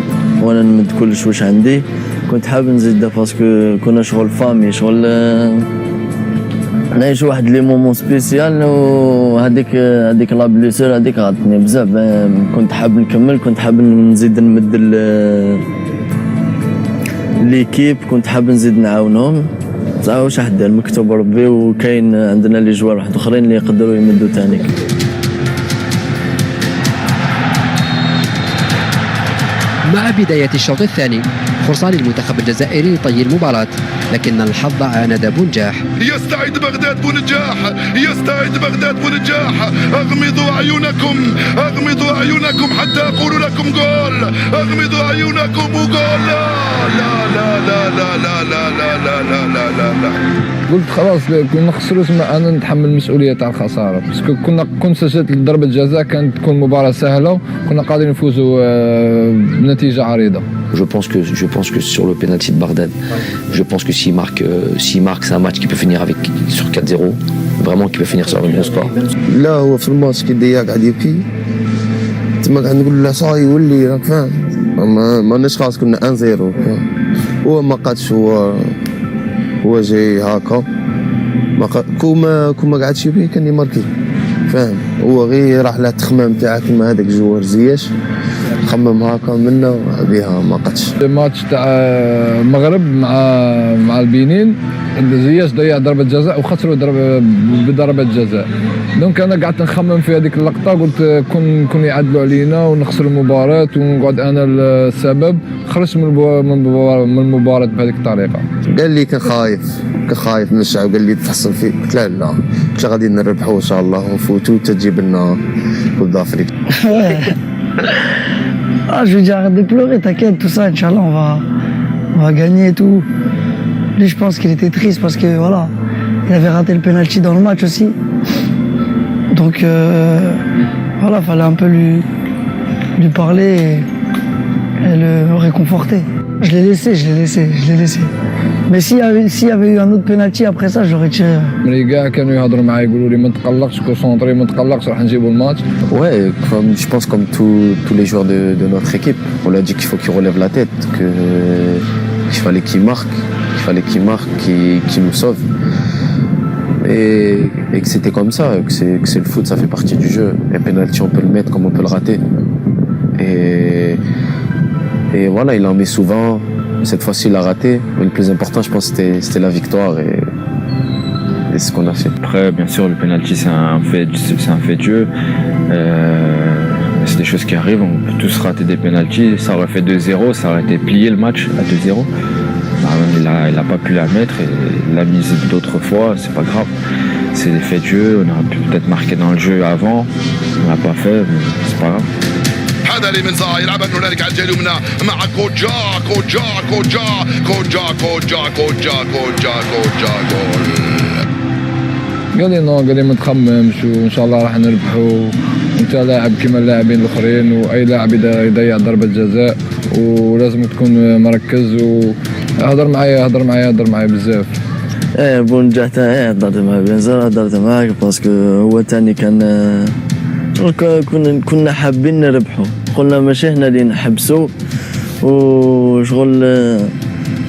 نمد كلش واش عندي. كنت حاب نزيد باسكو كنا شغل فامي، شغل نعيش واحد لي مومون سبيسيال، وهذيك لا بليسور هذيك غادتني بزاف. كنت حاب نكمل، كنت حاب نزيد نمد ليكيب، كنت حاب نزيد نعاونهم. صح واش راح دير، مكتوب ربي، وكاين عندنا لي جوار واحد اخرين اللي يقدروا يمدوا تاني. مع بداية الشوط الثاني فرصة للمنتخب الجزائري لطي المباراة، لكن الحظ عاند بونجاح. يستعيد بغداد بونجاح، يستعيد بغداد بونجاح. اغمضوا اعينكم حتى اقول لكم جول. اغمضوا اعينكم وجول. لا لا لا لا لا لا لا لا لا لا لا لا. قلت خلاص كنا نخسروا، انا نتحمل المسؤوليه تاع الخساره، باسكو كنت سجلت ضربه جزاء كانت تكون مباراه سهله وكنا قادرين نفوزوا بنتيجه عريضه. Je pense que sur le penalty de Bardem, je pense que s'il marque, c'est un match qui peut finir sur 4-0, vraiment qui peut finir sur un bon score. لا هو في الماتش كي ديا قاعد يبكي تما قاعد نقول له صاي ولي، راك فاهم، ماناش خلاص كنا 1-0. هو ما قادش، هو جاي هاكا كوما قعدش يبكي كان يماركي، فاهم. هو غير راح له التخمام تاعك كيما هذاك جوار زياش خمم هاكا منا بها ما قدش. الماتش تاع المغرب مع البنين زياش ضيع ضربة جزاء وخسروا بضربة جزاء. دونك انا قعدت نخمم في هذيك اللقطة، قلت كون يعدلوا علينا ونخسروا المباراة ونقعد انا السبب. خرجت من المباراة بهذيك الطريقة. قال لي كان خايف من الشعب، قال لي تحصل فيه، قلت لا قلت غادي نربحوا ان شاء الله ونفوتوا تجيب لنا كوب d'Afrique. Je lui dis arrête de pleurer, t'inquiète, tout ça, Inch'Allah, on va gagner et tout. Lui, je pense qu'il était triste parce que voilà, il avait raté le penalty dans le match aussi. Donc voilà, fallait un peu lui parler et venait le réconforter. Je l'ai laissé. Mais s'il y avait eu un autre penalty après ça, j'aurais tiré. ملي كاع كانوا يهضروا معايا يقولوا لي ما تقلقش كونسونطري ما تقلقش راح نجيبوا الماتش. Ouais, je pense comme tous les joueurs de notre équipe. On lui a dit qu'il faut qu'il relève la tête, qu'il fallait qu'il marque, qu'il nous sauve. Et que c'était comme ça, que c'est le foot, ça fait partie du jeu. Un penalty, on peut le mettre comme on peut le rater. Et voilà, il en met souvent. Cette fois-ci, il a raté. Mais le plus important, je pense, c'était la victoire et c'est ce qu'on a fait. Après, bien sûr, le penalty, c'est un fait de jeu. C'est des choses qui arrivent. On peut tous rater des penaltys. Ça aurait fait 2-0, ça aurait été plié le match à 2-0. Il n'a pas pu la mettre et il l'a mise d'autres fois, c'est pas grave. C'est des faits de jeu, on aurait pu peut-être marquer dans le jeu avant, on l'a pas fait, mais c'est pas grave. هذا اللي من صار يلعبها من هنالك على الجهه اليمنى مع كوجا قال لي نو، قال لي ما تخممش وان شاء الله راح نربحوا، وانت لاعب كما اللاعبين الاخرين، واي لاعب يضيع ضربه جزاء ولازم تكون مركز. وهضر معايا بزاف. بونجا تاعي هضرت معاه بيان، هضرت معاه باسكو هو تاني كان كنا حابين نربحوا، قلنا ماشي هنا اللي نحبسوا وشغل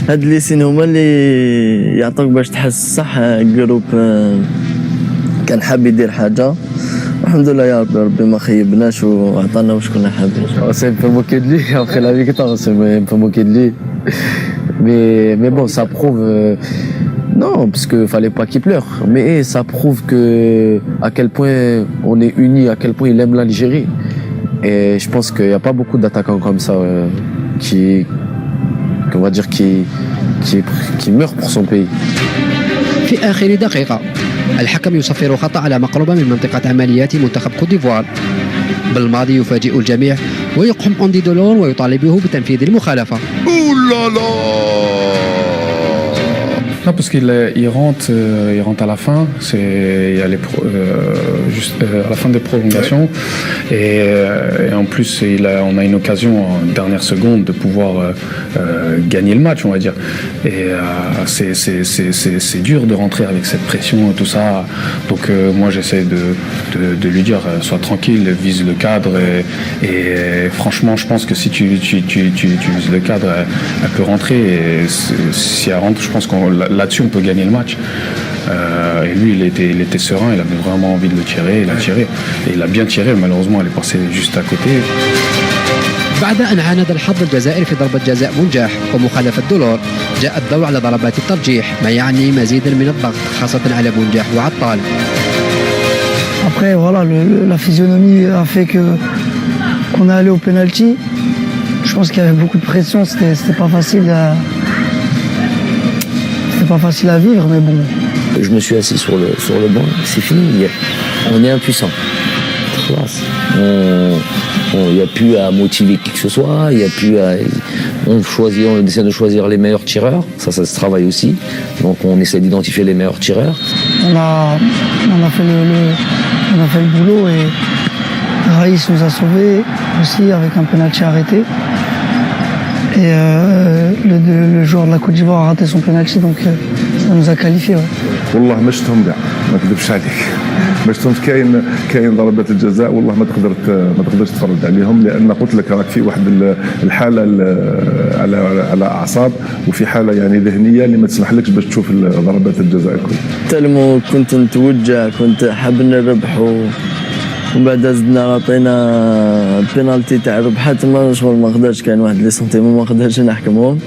هاد لي سين هما اللي يعطوك باش تحس صح. جروب كان حاب يدير حاجه، الحمد لله يا ربي ما خيبناش وعطانا واش كنا حابين. C'est un peu moqué de lui après la victoire, c'est un peu moqué de lui. Mais bon, ça prouve. Non, parce qu'il fallait pas qu'il pleure. Mais ça prouve à quel point on est unis, à quel point il aime l'Algérie. Et je pense qu'il n'y a pas beaucoup d'attaquants comme ça qu'on va dire qui meurent pour son pays. في آخر دقيقة الحكم يصفر خطأ على مقربة من منطقة عمليات منتخب كوت ديفوار. بالماضي يفاجئ الجميع ويقحم أوندي دولون ويطالبه بتنفيذ المخالفة. Non, parce qu'il rentre à la fin, il y a juste à la fin des prolongations, et en plus on a une occasion en dernière seconde de pouvoir gagner le match, on va dire. Et c'est dur de rentrer avec cette pression et tout ça. Donc moi j'essaie de lui dire sois tranquille, vise le cadre, et franchement je pense que si tu vises le cadre, elle peut rentrer, et si elle rentre, je pense qu'on là-dessus on peut gagner le match. Et lui il était serein, il avait vraiment envie de le tirer, il a tiré et il a bien tiré, malheureusement elle est passée juste à côté. بعد أن عاند الحظ الجزائري في ضربة جزاء منجح ومخالفة دولور، جاء الدور على ضربات الترجيح، ما يعني مزيدا من الضغط خاصة على بونجاح وعطال. Après voilà, la physionomie a fait qu'on est allé au penalty. Je pense qu'il y avait beaucoup de pression, c'était pas facile à vivre, mais bon. Je me suis assis sur le banc, c'est fini, on est impuissant. Il n'y a plus à motiver qui que ce soit, il y a plus à... on essaie de choisir les meilleurs tireurs, ça se travaille aussi, donc on essaie d'identifier les meilleurs tireurs. On a fait le boulot, et Raïs nous a sauvés aussi avec un penalty arrêté. Et le joueur de la Côte d'Ivoire a raté son penalty, donc ça nous a qualifiés. Ouais. والله ما شفتهم كاع، ما نكذبش عليك، ما شفتهمش. كاين ضربات الجزاء والله ما تقدرش تفرج عليهم، لان قلت لك راك في واحد الحاله على اعصاب، وفي حاله يعني ذهنيه اللي ما تسمحلكش باش تشوف ضربات الجزاء الكل. تلمو كنت نتوجع، كنت حاب نربح، وبعد زدنا عطينا البينالتي تاع الربحه، تما شغل ما قدرش، كاين واحد لي سونتيمون ما قدرش نحكمهم،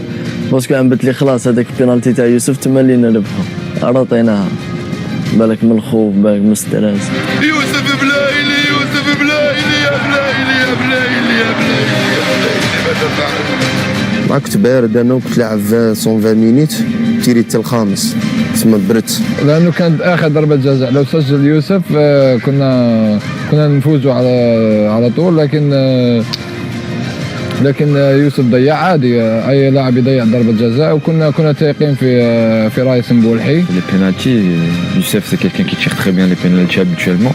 باسكو عمبت لي خلاص هذاك البينالتي تاع يوسف تما اللي نربحو، عطيناها بالك من الخوف، بالك من الستريس. يوسف بلايلي يا بلايلي كنت بارد انا، وكنت لاعب 120 مينيت، تيري حتى الخامس تما برت، لانه كانت اخر ضربه جزاء، لو سجل يوسف كنا نفوزوا على طول، لكن يوسف ضيع عادي، اي لاعب يضيع ضربه جزاء، وكنا تايقين في رايس مبولحي. Les pénaltys, Youssef c'est quelqu'un qui tire très bien les pénaltys habituellement.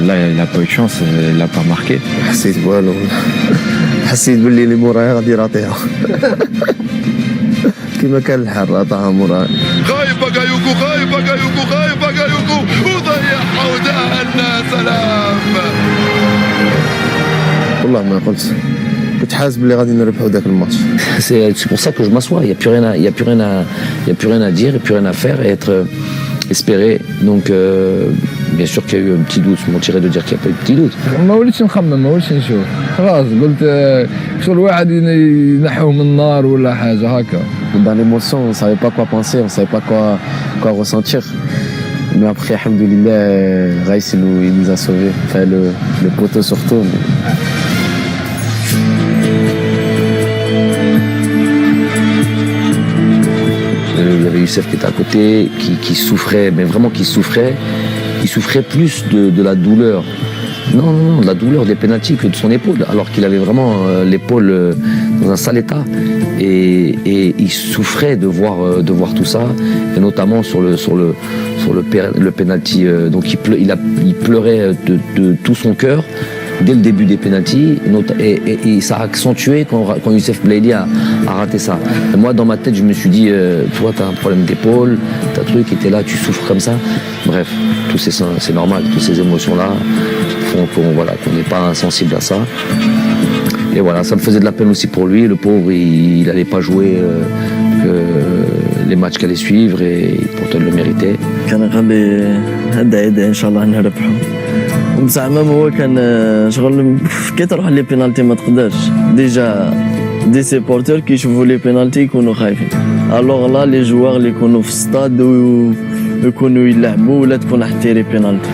Là il n'a pas eu de chance, il n'a pas marqué. حسيت والو حسيت باللي اللي مورايا غادي يراطيها كما كان الحال عطاها مورايا. خايف بقايوكو خايف بقايوكو خايف بقايوكو وضيعها ودهنا سلام. والله ما قلت كنت حاسس باللي غادي نربحوا ذاك الماتش. C'est pour ça que je m'assois. Il n'y a plus rien à dire, et plus rien à faire et être espéré. Donc, bien sûr qu'il y a eu un petit doute. Je mentirais de dire qu'il n'y a pas eu de petit doute. ما وليتش نخمم، ما وليتش نشوف، خلاص قلت شغل واحد ينحوه من النار ولا حاجه هكا. Dans l'émotion, on ne savait pas quoi penser, on ne savait pas quoi ressentir. Mais après, alhamdoulilah, Raïs il nous a sauvés. Enfin, le poteau surtout. Il y avait Youssef qui était à côté, qui souffrait, mais vraiment qui souffrait. Il souffrait plus de la douleur. Non, de la douleur des pénaltys que de son épaule, alors qu'il avait vraiment l'épaule dans un sale état. Et il souffrait de voir tout ça, et notamment sur le pénalty. Donc il pleurait de tout son cœur dès le début des pénaltys, et ça a accentué quand Youssef Blaili a raté ça. Et moi, dans ma tête, je me suis dit, toi, t'as un problème d'épaule, t'as un truc, et t'es là, tu souffres comme ça. Bref, c'est normal, toutes ces émotions-là font qu'on n'est pas insensible à ça. Et voilà, ça me faisait de la peine aussi pour lui. Le pauvre, il n'allait pas jouer les matchs qui allaient suivre, et pourtant il le méritait. كان غادي هدا ان شاء الله نربحوا. بزعما هو كان شغل كي تروح لي بينالتي ما تقدرش ديجا دي سيبورتور كيشوفوا لي بينالتي يكونوا خايفين، الوغ لا لي جوار اللي يكونوا في الستاد ويكونوا يلعبوا ولا تكون حتيري بينالتي.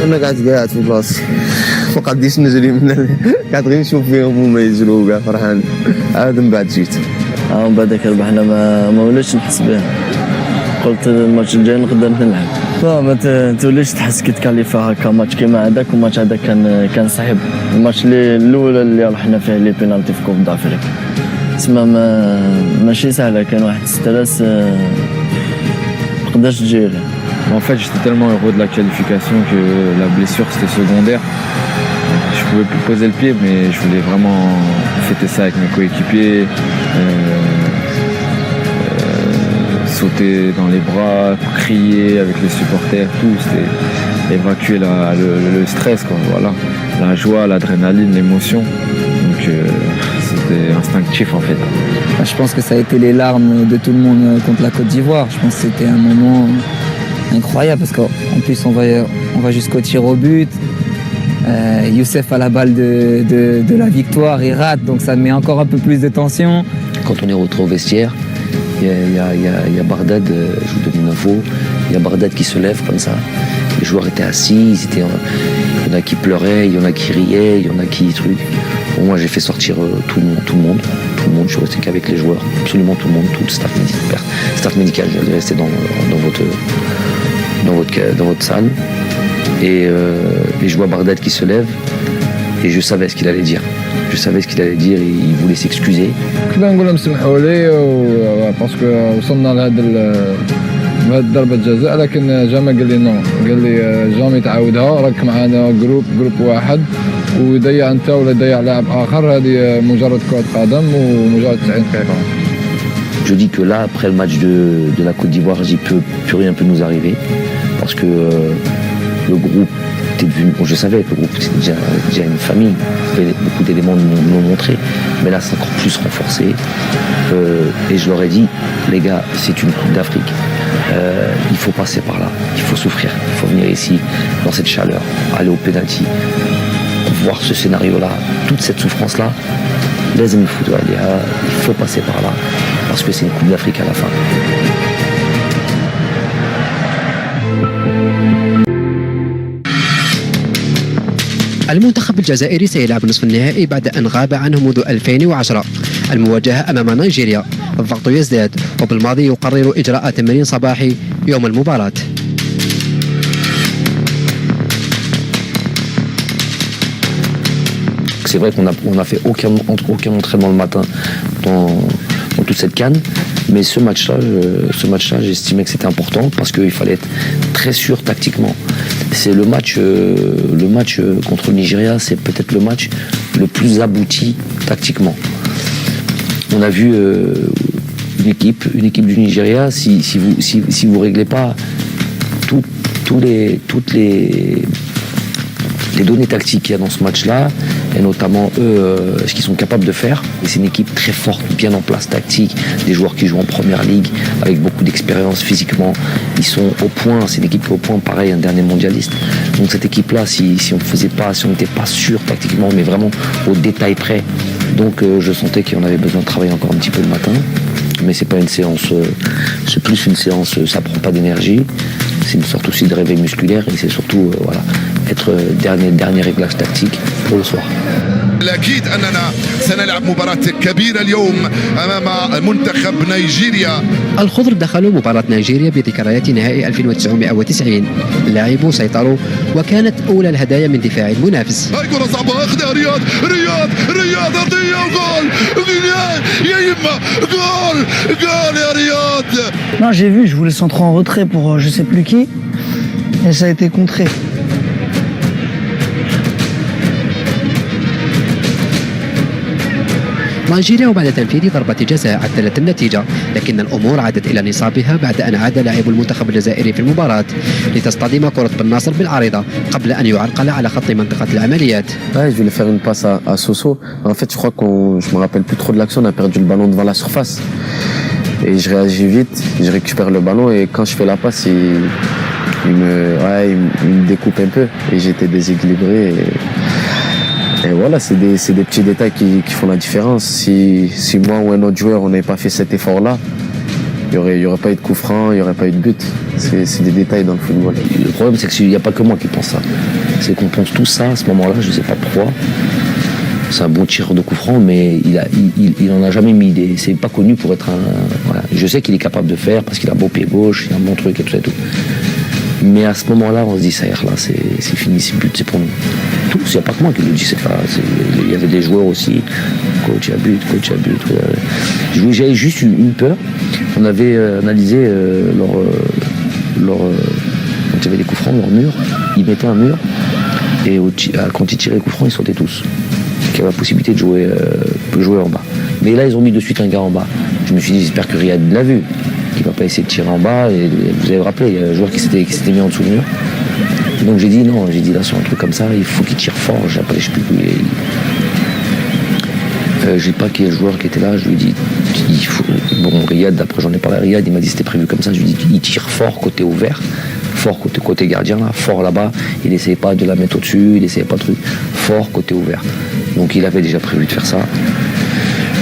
انا قاعد في بلاصتي ما قاديش نجري قاعد غير نشوف فيهم هما يجروا كاع فرحان. عاد من بعد جيت من بعدك ربحنا ما وليتش نحس به، قلت الماتش الجاي نقدر نلعب. ما توليش تحس كي تكاليفا هكا ماتش كيما هذاك، والماتش هذاك كان صعيب. الماتش الاول اللي رحنا فيه لي بينالتي في كوب دافريك تسمى ماشي سهله، كان واحد ستريس ما تقدرش تجيري. En fait, j'étais tellement heureux de la qualification que la blessure c'était secondaire. Je pouvais plus poser le pied, mais je voulais vraiment fêter ça avec mes coéquipiers, sauter dans les bras, crier avec les supporters, tout. C'était évacuer le stress, quoi. Voilà, la joie, l'adrénaline, l'émotion. Donc c'était instinctif en fait. Je pense que ça a été les larmes de tout le monde contre la Côte d'Ivoire. Je pense que c'était un moment incroyable parce qu'en plus on va jusqu'au tir au but. Youssef a la balle de la victoire, il rate, donc ça met encore un peu plus de tension. Quand on est rentré au vestiaire, il y a Bardad, je vous donne une info, il y a Bardad qui se lève comme ça. Les joueurs étaient assis, il y en a qui pleuraient, il y en a qui riaient, il y en a qui truc. Bon, moi j'ai fait sortir tout le monde, je suis resté qu'avec les joueurs, absolument tout le monde, tout le staff médical, je vais rester dans votre salle, et je vois Bardad qui se lève, et je savais ce qu'il allait dire. Et il voulait s'excuser. كنا نقول لهم سمحوا لي باسكو وصلنا لهذا ضربة جزاء، لكن جامع قال لي نو، قال لي جامي تعاودها، راك معنا جروب واحد، ويضيع انت ولا يضيع لاعب اخر، هذه مجرد كرة قدم ومجرد 90 دقيقة. Je dis que là, après le match de la Côte d'Ivoire, plus rien peut nous arriver, parce que le groupe était devenu, bon, je savais que le groupe c'était déjà une famille, beaucoup d'éléments nous l'ont montré, mais là c'est encore plus renforcé, et je leur ai dit, les gars, c'est une Coupe d'Afrique, il faut passer par là, il faut souffrir, il faut venir ici, dans cette chaleur, aller au penalty, voir ce scénario-là, toute cette souffrance-là, il faut passer par là, parce que c'est une Coupe d'Afrique à la fin. المنتخب الجزائري سيلعب نصف النهائي بعد أن غاب عنه منذ 2010. المواجهة أمام نيجيريا، الضغط يزداد، وبالماضي يقرر إجراء تمرين صباحي يوم المباراة. C'est vrai qu'on a fait aucun entraînement le matin dans toute cette CAN, mais ce match-là, j'estimais que c'était important parce qu'il fallait être très sûr tactiquement. C'est le match contre le Nigeria, c'est peut-être le match le plus abouti tactiquement. On a vu une équipe du Nigeria, si vous réglez pas toutes les données tactiques qu'il y a dans ce match-là, et notamment eux, ce qu'ils sont capables de faire. Et c'est une équipe très forte, bien en place tactique, des joueurs qui jouent en première ligue, avec beaucoup d'expérience physiquement. Ils sont au point, c'est une équipe qui est au point, pareil, un dernier mondialiste. Donc cette équipe-là, si on n'était pas sûr tactiquement, mais vraiment au détail près, donc je sentais qu'on avait besoin de travailler encore un petit peu le matin. Mais c'est pas une séance, c'est plus une séance, ça prend pas d'énergie, c'est une sorte aussi de réveil musculaire et c'est surtout être dernier réglage tactique pour le soir. الأكيد أننا سنلعب مباراة كبيرة اليوم أمام منتخب نيجيريا. الخضر دخلوا مباراة نيجيريا بذكريات نهائي 1990. لعبوا سيطروا وكانت أولى الهدايا من دفاع المنافس. هاي كرة صعبة أخذها رياض أرضية وجول يا يما جول يا رياض. Non, j'ai vu, je voulais centrer en retrait pour je sais plus qui et ça a été contré. نيجيريا وبعد تنفيذ ضربة جزاء عدلت النتيجة، لكن الأمور عادت إلى نصابها بعد أن عاد لاعب المنتخب الجزائري في المباراة لتصطدم كرة بن ناصر بالعارضة قبل أن يعرقل على خط منطقة العمليات. Ouais, je voulais faire une passe à Soso. En fait, je crois je me rappelle plus trop de l'action. On a perdu le ballon devant la surface. Et je réagis vite, je récupère le ballon et quand je fais la passe, il me découpe un peu et j'étais déséquilibré. Et voilà, c'est des petits détails qui font la différence. Si moi ou un autre joueur, on n'avait pas fait cet effort-là, il n'y aurait pas eu de coup franc, il n'y aurait pas eu de but. C'est des détails dans le football. Le problème, c'est qu'il n'y a pas que moi qui pense ça. C'est qu'on pense tout ça à ce moment-là, je ne sais pas pourquoi. C'est un bon tireur de coup franc, mais il en a jamais mis. C'est pas connu pour être un. Voilà. Je sais qu'il est capable de faire parce qu'il a un beau pied gauche, il a un bon truc et tout ça et tout. Mais à ce moment-là, on se dit ça y est, là, c'est fini, c'est but, c'est pour nous. Tous, il n'y a pas que moi qui le dis, il y avait des joueurs aussi. Coach à but. J'avais juste une peur. On avait analysé quand il y avait des coups francs, leur mur. Ils mettaient un mur et quand ils tiraient les coups francs, ils sautaient tous. Il y avait la possibilité de jouer en bas. Mais là, ils ont mis de suite un gars en bas. Je me suis dit, j'espère que Riyad l'a vu, qu'il ne va pas essayer de tirer en bas. Et vous avez rappelé, il y a un joueur qui s'était mis en dessous du mur. Donc j'ai dit non, là sur un truc comme ça, il faut qu'il tire fort. Je sais plus où je sais pas qui est le joueur qui était là. Je lui ai dit, Riyad, d'après j'en ai parlé à Riyad, il m'a dit c'était prévu comme ça. Je lui ai dit, il tire fort côté ouvert, fort côté gardien là, fort là-bas. Il n'essayait pas de la mettre au-dessus, il n'essayait pas de truc, fort côté ouvert. Donc il avait déjà prévu de faire ça.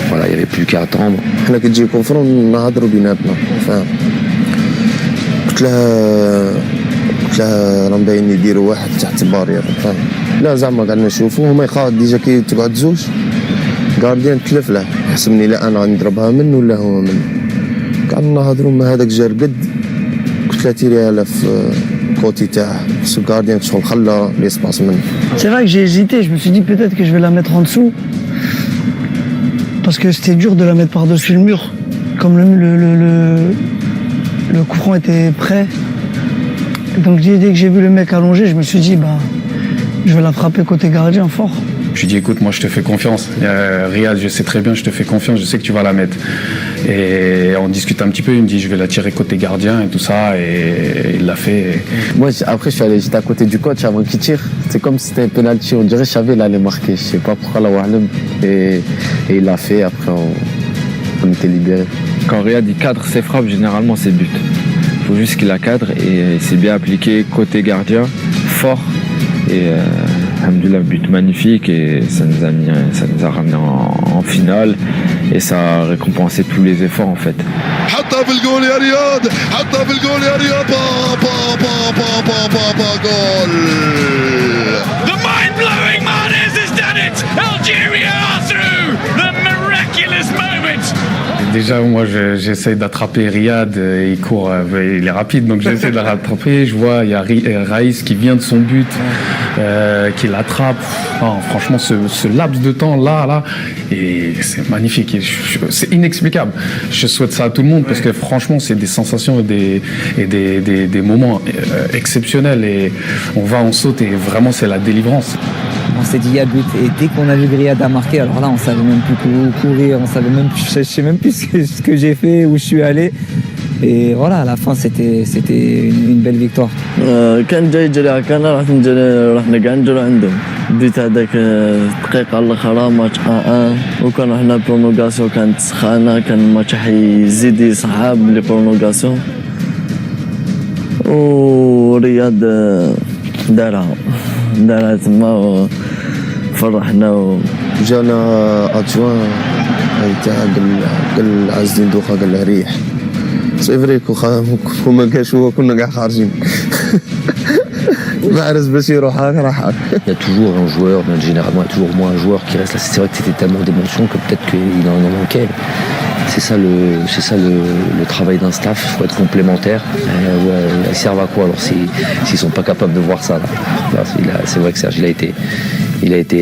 Voilà, il n'y avait plus qu'à attendre. احنا كي تجي كونفرون نهضروا بيناتنا فاهم. قلت له راه مبين يديروا واحد تحت البارير فاهم. لا زعما قعدنا نشوفوا هما يخاف ديجا كي تقعد زوج غارديان تلف له حسبني لا انا غنضربها منه ولا هو منه. قعدنا نهضروا ما هذاك جا رقد قلت له تيريها في كوتي تاعه خصو غارديان شغل خلى ليسباس منه. C'est vrai que j'ai hésité, je me suis dit peut-être que je vais la mettre en dessous. Parce que c'était dur de la mettre par-dessus le mur. Comme le coup franc était prêt. Donc dès que j'ai vu le mec allongé, je me suis dit je vais la frapper côté gardien fort. Je lui ai dit écoute, moi je te fais confiance. Riyad, je sais très bien, je te fais confiance, je sais que tu vas la mettre. Et on discute un petit peu, il me dit je vais la tirer côté gardien et tout ça, et il l'a fait. Moi après j'étais à côté du coach avant qu'il tire. C'est comme si c'était un penalty, on dirait que je savais il allait marquer. Je sais pas pourquoi la Wahlem. Et il l'a fait, après on était libérés. Quand Riyad il cadre ses frappes, généralement c'est but. Il faut juste qu'il la cadre et c'est bien appliqué côté gardien, fort. Et alhamdoulilah, but magnifique et ça nous a ramené en finale et ça a récompensé tous les efforts en fait. حطها في الجول يا رياض، حطها في الجول يا رياض، جول. The mind-blowing Mahrez has done it. Algeria are through. The miraculous moment. Déjà, moi, j'essaie d'attraper Riyad. Il court, il est rapide, donc j'essaie de le rattraper. Je vois, il y a Raïs qui vient de son but, qui l'attrape. Non, franchement, ce laps de temps là, et c'est magnifique. C'est inexplicable. Je souhaite ça à tout le monde parce que franchement, c'est des sensations et des moments exceptionnels. Et on saute et vraiment, c'est la délivrance. On s'est dit il y a but et dès qu'on a vu Riyad a marqué, alors là on savait même plus courir, on savait même plus, je sais même plus ce que j'ai fait, où je suis allé. Et voilà, à la fin c'était une belle victoire. كان جاي يجري هكانا رحنا كاع نجرو عندهم بديت هذاك الدقيقة الأخرى ماتش 1-1 وكان رحنا برونوغاسيون كانت سخانة كان الماتش حيزيد يصعب لي برونوغاسيون ورياض دارها تما وفرحنا جانا ادجوان تاع قال عز الدين دوخه قال له ريح سي فري كون ما كاش هو كنا كاع خارجين محرز باش يروح راح. Il y a toujours un joueur, mais généralement il y a toujours moins un joueur qui reste là. C'est vrai que c'était tellement d'émotions que peut-être qu'il en manquait. C'est ça le travail d'un staff, il faut être complémentaire. Ils servent à quoi alors s'ils sont pas capables de voir ça là. C'est vrai que Serge il a été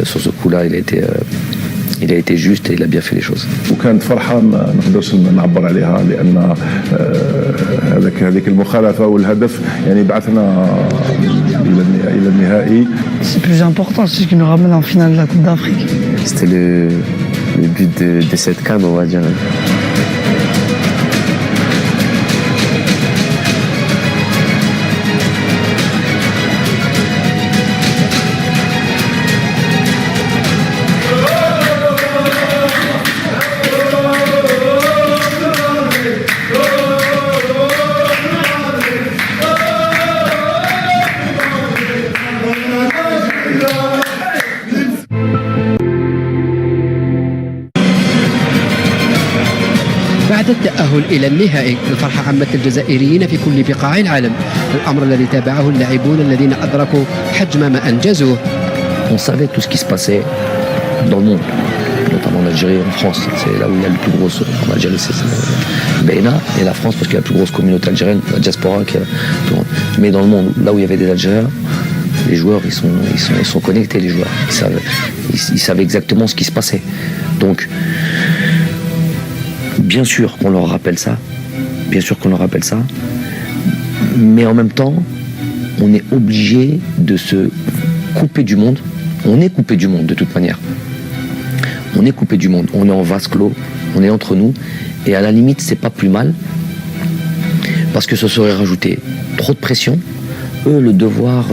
sur ce coup-là, il a été juste et il a bien fait les choses. وكانت فرحة ما نقدرش نعبر عليها لأن هذيك المخالفة والهدف يعني بعثنا إلى النهائي. C'est plus important, c'est ce qui nous ramène en finale de la Coupe d'Afrique. C'était le but de cette CAN, on va dire. بعد التأهل إلى النهائي الفرحة عمت الجزائريين في كل بقاع العالم، الأمر الذي تابعه اللاعبون الذين أدركوا حجم ما أنجزوه. On savait tout ce qui se passait dans le monde, notamment en Algérie et en France. C'est là où il y a le plus gros. En Algérie, c'est Beina et la France parce qu'il y a la plus grosse communauté algérienne, la diaspora. Mais dans le monde, là où il y avait des Algériens, les joueurs, ils sont connectés, les joueurs. Ils savaient exactement ce qui se passait. Donc, bien sûr qu'on leur rappelle ça, mais en même temps, on est obligé de se couper du monde. On est coupé du monde de toute manière. On est coupé du monde, on est en vase clos, on est entre nous, et à la limite, c'est pas plus mal, parce que ce serait rajouter trop de pression. Eux, le devoir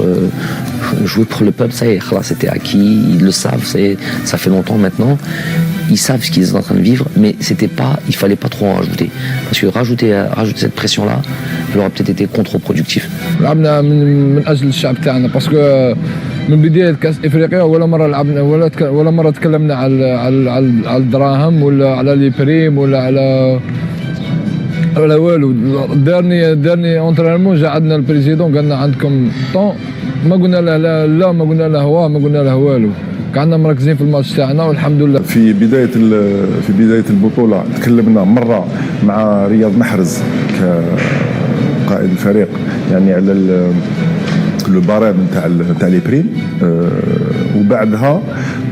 jouer pour le peuple, ça y est, c'était acquis, ils le savent, ça fait longtemps maintenant. Ils savent ce qu'ils sont en train de vivre, mais il fallait pas trop en rajouter. Parce que rajouter cette pression-là, il aurait peut-être été contre-productif. لعبنا من أجل الشعب تاعنا باسكو من بداية كأس إفريقيا ولا مرة لعبنا ولا مرة تكلمنا على الدراهم ولا على لي بريم ولا على والو. دارني اونترينمون جا عندنا البريزيدون قالنا عندكم طون، ما قلنا له لا ما قلنا له هو ما قلنا له والو، كنا مركزين في الماتش تاعنا والحمد لله. في بداية البطولة تكلمنا مرة مع رياض محرز كقائد الفريق يعني على لو بارام نتاع لي بريم، وبعدها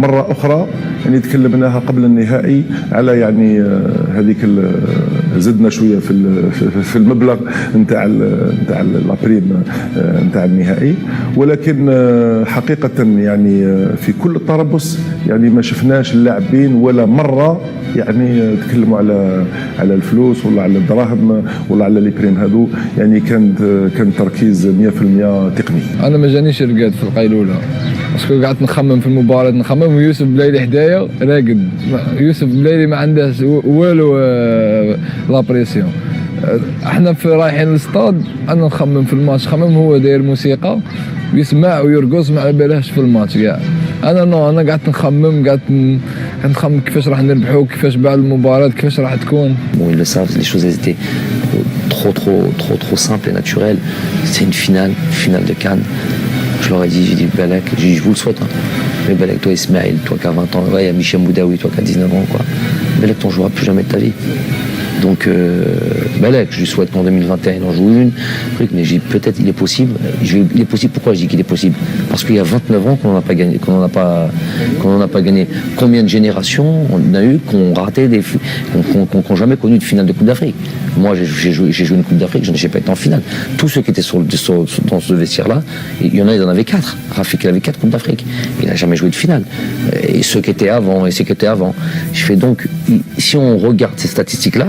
مرة أخرى يعني تكلمناها قبل النهائي على يعني هذيك زدنا شويه في المبلغ نتاع لابريم نتاع النهائي، ولكن حقيقه يعني في كل التربص يعني ما شفناش اللاعبين ولا مره يعني تكلموا على الفلوس ولا على الدراهم ولا على لي بريم هذو، يعني كان تركيز 100% تقني. انا ما جانيش رقاد في القيلوله باسكو قعدت نخمم في المباراه ويوسف بلايلي حدايا راقد. يوسف بلايلي ما عندهش والو لابريسيون. احنا في رايحين للستاد انا نخمم في الماتش، هو داير موسيقى يسمع ويرقص ما على بالهش في الماتش كاع. انا قعدت نخمم كيفاش راح نربحوا، كيفاش بعد المباراه كيفاش راح تكون. Bon, ils le savent, les choses étaient trop simples et naturelles. C'est une finale de CAN. Je leur ai dit, j'ai dit Balak, je vous le souhaite, hein. Mais Balak, toi Ismaël, toi qui as 20 ans, ouais, il y a Michel Boudaoui, toi qui as 19 ans, quoi. Belek, t'en joueras plus jamais de ta vie. Donc, Belek, je lui souhaite qu'en 2021, il en joue une. Mais j'ai peut-être, il est possible. Il est possible, pourquoi je dis qu'il est possible? Parce qu'il y a 29 ans qu'on n'en a pas gagné. Qu'on n'en a pas gagné. Combien de générations on a eu qui ont raté qui n'ont jamais connu de finale de Coupe d'Afrique? Moi, j'ai joué une Coupe d'Afrique, je n'ai pas été en finale. Tous ceux qui étaient dans ce vestiaire-là, il y en a, il en avait 4. Rafik, il avait 4 Coupes d'Afrique. Il n'a jamais joué de finale. Et ceux qui étaient avant, et ceux qui étaient avant. Je fais donc, si on regarde ces statistiques-là,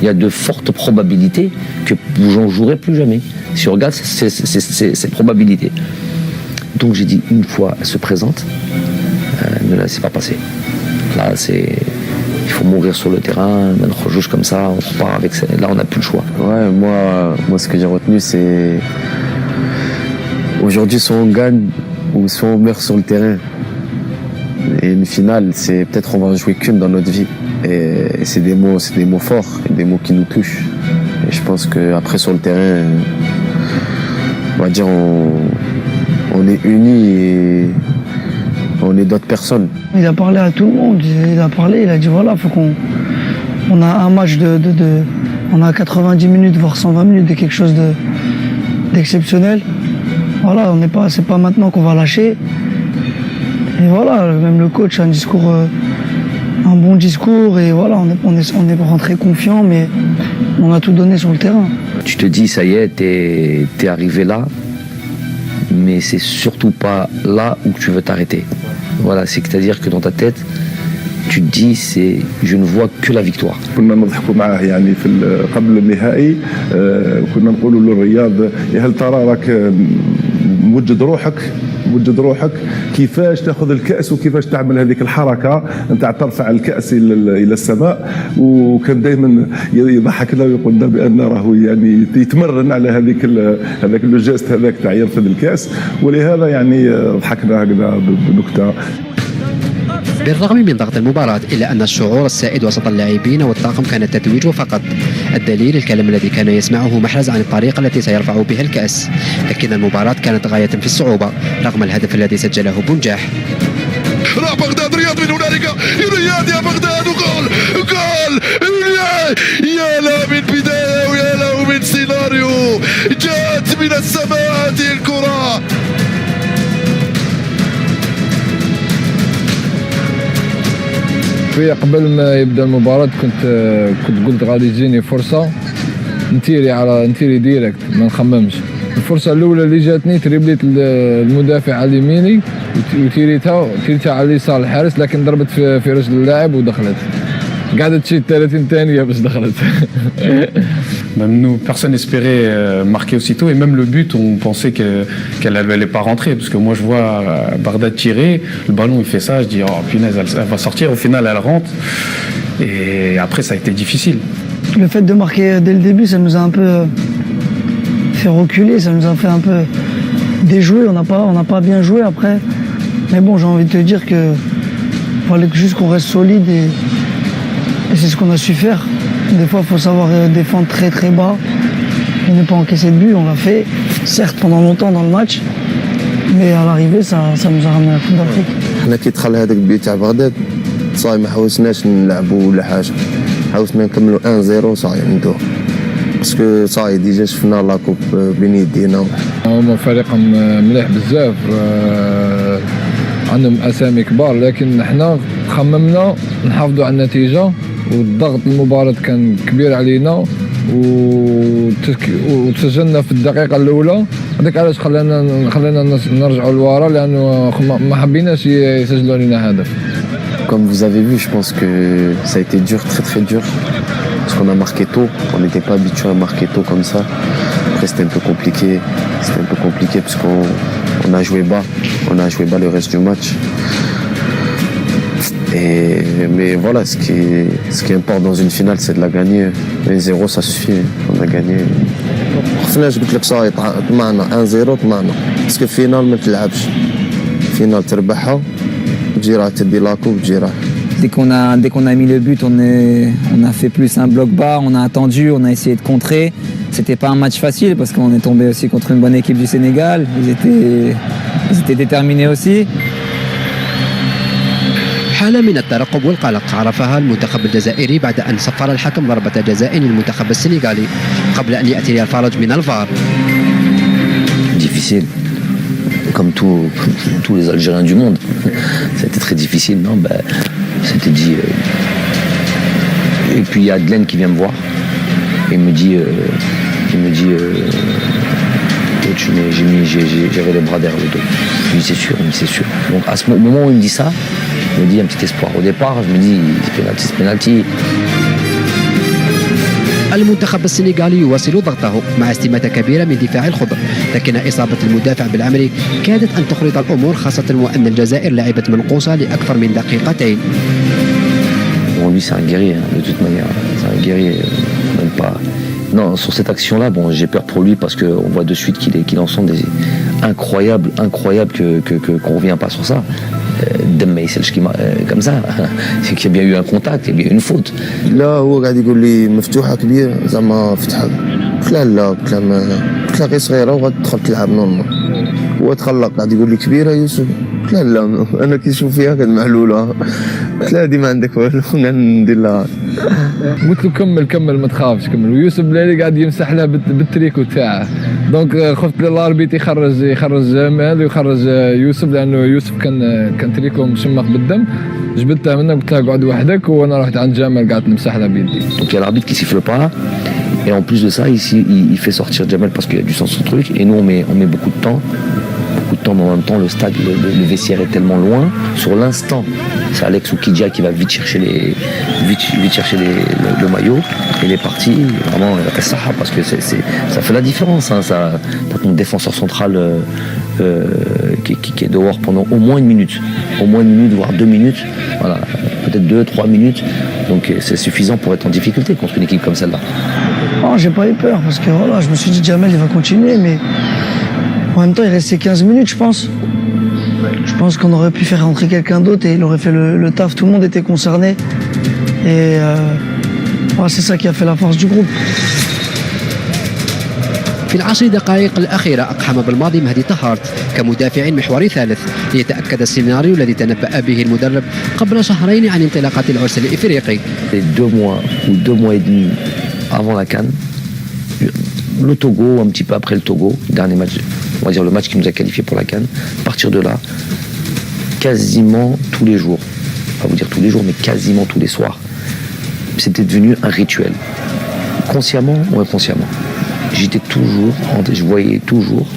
il y a de fortes probabilités que j'en jouerai plus jamais. Si on regarde ces probabilités. Donc j'ai dit, une fois elle se présente, ne la laissez pas passer. Là, il faut mourir sur le terrain, on joue comme ça, on repart avec ça. Là, on n'a plus le choix. Ouais, moi, ce que j'ai retenu, c'est aujourd'hui, soit on gagne ou soit on meurt sur le terrain. Et une finale, c'est peut-être on va en jouer qu'une dans notre vie. Et c'est des mots forts, des mots qui nous touchent. Et je pense qu'après sur le terrain, on va dire on est unis et on est d'autres personnes. Il a parlé à tout le monde, il a dit voilà, faut on a un match on a 90 minutes, voire 120 minutes de quelque chose d'exceptionnel. Voilà, c'est pas maintenant qu'on va lâcher. Et voilà, même le coach a un bon discours et voilà, on est rentré confiant, mais on a tout donné sur le terrain. Tu te dis, ça y est, t'es arrivé là, mais c'est surtout pas là où tu veux t'arrêter. Voilà, c'est-à-dire que dans ta tête, tu te dis, je ne vois que la victoire. كنا نضحكوا معاه يعني قبل النهائي كنا نقولوا للرياض هل ترى راك موجد روحك كيفاش تاخذ الكأس وكيفاش تعمل هذيك الحركة نتاع ترفع الكأس إلى السماء. وكان دائما يضحكنا ويقول لنا بأن راهو يعني يتمرن على هذاك لو جيست هذاك تاع يرفض الكأس. ولهذا يعني ضحكنا هكذا بنكتة. بالرغم من ضغط المباراة إلا أن الشعور السائد وسط اللاعبين والطاقم كان التتويج فقط. الدليل الكلام الذي كان يسمعه محرز عن الطريقة التي سيرفع بها الكأس. لكن المباراة كانت غاية في الصعوبة رغم الهدف الذي سجله بنجاح. راح بغداد رياض من هنالك رياض يا بغداد وجول يا لا من بداية ويا له من سيناريو جاءت من السماء هذه الكرة. شوية قبل ما يبدا المباراة كنت قلت غادي تجيني فرصة نتيري ديريكت ما نخممش. الفرصة الأولى اللي جاتني تريبليت المدافع على يميني وتيريتها على اليسار الحارس، لكن ضربت في رجل اللاعب ودخلت. قعدت شي 30 ثانية باش دخلت. Même nous, personne n'espérait marquer aussitôt, et même le but, on pensait qu'elle n'allait pas rentrer, parce que moi je vois Bardad tirer, le ballon il fait ça, je dis oh punaise, elle va sortir, au final elle rentre, et après ça a été difficile. Le fait de marquer dès le début, ça nous a un peu fait reculer, ça nous a fait un peu déjouer, on n'a pas bien joué après, mais bon, j'ai envie de te dire que fallait juste qu'on reste solide et c'est ce qu'on a su faire. Des fois, il faut savoir défendre très très bas et ne pas encaisser de but. On l'a fait, certes, pendant longtemps dans le match, mais à l'arrivée, ça nous a ramené à la Coupe d'Afrique. حنا كي دخل هذاك البيت تاع بغداد صاي ما حاولناش نلعبوا ولا حاجة، حاولنا نكملوا 1-0 صاي ندوه باسكو صاي ديجا شفنا لاكوب بين يدينا. هما فريق مليح بزاف، عندهم أسامي كبار، لكن حنا خممنا نحافظوا على النتيجة، والضغط المباراة كان كبير علينا وتسجلنا في الدقيقة الأولى. هذاك علاش خلانا نرجعوا لورا، لأنه ما حبيناش يسجلوا لنا هدف. Comme vous avez vu, je pense que ça a été dur, très très dur, parce qu'on a marqué tôt, on n'était pas habitué à marquer tôt comme ça. Après c'était un peu compliqué parce qu'on a joué bas le reste du match. Mais voilà, ce qui importe dans une finale, c'est de la gagner. 1-0, ça suffit, on a gagné. خفناش قلت لك صاي طمعنا 1-0 طمعنا باسكو فينال ما تلعبش فينال تربحها تجي راح تدي لاكو وتجي راح. Dès qu'on a mis le but, on a fait plus un bloc bas, on a attendu, on a essayé de contrer. C'était pas un match facile parce qu'on est tombé aussi contre une bonne équipe du Sénégal. Ils étaient déterminés aussi. حالة من الترقب والقلق عرفها المنتخب الجزائري بعد أن صفر الحكم ضربة جزاء للمنتخب السنغالي قبل أن يأتي الفرج من الفار. Difficile, comme tous les Algériens du monde. C'était très difficile, non, c'était dit. Et puis il y a Glenn qui vient me voir et il me dit coach, mais j'avais les bras derrière le dos. Je lui dis c'est sûr. Donc à ce moment où il me dit ça, je me dis un petit espoir. Au départ, je me dis c'est penalty. المنتخب السنغالي يواصل ضغطه مع استماتة كبيرة من دفاع الخضر، لكن إصابة المدافع بالعمري كادت أن تخرط الأمور، خاصة وأن الجزائر لعبت منقوصة لأكثر من دقيقتين. Bon, lui c'est un guerrier, de toute manière. C'est un guerrier, même pas. Non, sur cette action-là, bon, j'ai peur pour lui parce qu'on voit de suite qu'il en sent des incroyables qu'on revient pas sur ça. دم ما يسالش كيما comme ça. C'est qu'il y a bien eu un contact, il y a bien eu une faute. لا هو قاعد يقول لي مفتوحه كبيره زعما فتحها. قلت له لا، قلت له غير صغيره وغتدخل تلعب نورمال. هو تخلق قاعد يقول لي كبيره يوسف. قلت له لا، انا كي نشوف فيها كانت معلوله. قلت له هذه ما عندك والو، ندير لها. قلت له كمل ما تخافش كمل. ويوسف بلالي قاعد يمسح له بالتريكو تاعه، دونك خفت الاربيت يخرج جمال ويخرج يوسف، لانه يوسف كان تريكو مشمخ بالدم. جبدته منه قلت له اقعد وحدك، وانا رحت عند جمال قعدت نمسح له بيدي. Donc il y a l'arbitre qui siffle pas. Et en plus de ça, ici, il fait sortir Jamel parce qu'il y a du sens sur le truc. Et nous, on met beaucoup de temps. Mais en même temps, le stade, le vestiaire est tellement loin. Sur l'instant, c'est Alex Oukidja qui va vite chercher le maillot. Il est parti, vraiment, parce que ça fait la différence. Hein, t'as ton défenseur central qui est dehors pendant au moins une minute. Au moins une minute, voire 2 minutes. Voilà, peut-être 2-3 minutes. Donc c'est suffisant pour être en difficulté contre une équipe comme celle-là. Oh, j'ai pas eu peur parce que voilà, je me suis dit Jamel il va continuer, mais en même temps il restait 15 minutes je pense. Je pense qu'on aurait pu faire rentrer quelqu'un d'autre et il aurait fait le taf, tout le monde était concerné. Et voilà, c'est ça qui a fait la force du groupe. في العشر دقائق الأخيرة أقحم بالماضي مهدي طهارت كمدافع محوري ثالث ليتأكد السيناريو الذي تنبأ به المدرب قبل شهرين عن انطلاقة العرس الإفريقي. 2 mois ou 2 mois et demi avant la CAN, le Togo, un petit peu après le Togo, dernier match, on va dire le match qui nous a qualifiés pour la CAN, à partir de là, quasiment tous les jours, pas vous dire tous les jours, mais quasiment tous les soirs, c'était devenu un rituel. Consciemment ou inconsciemment. Je voyais toujours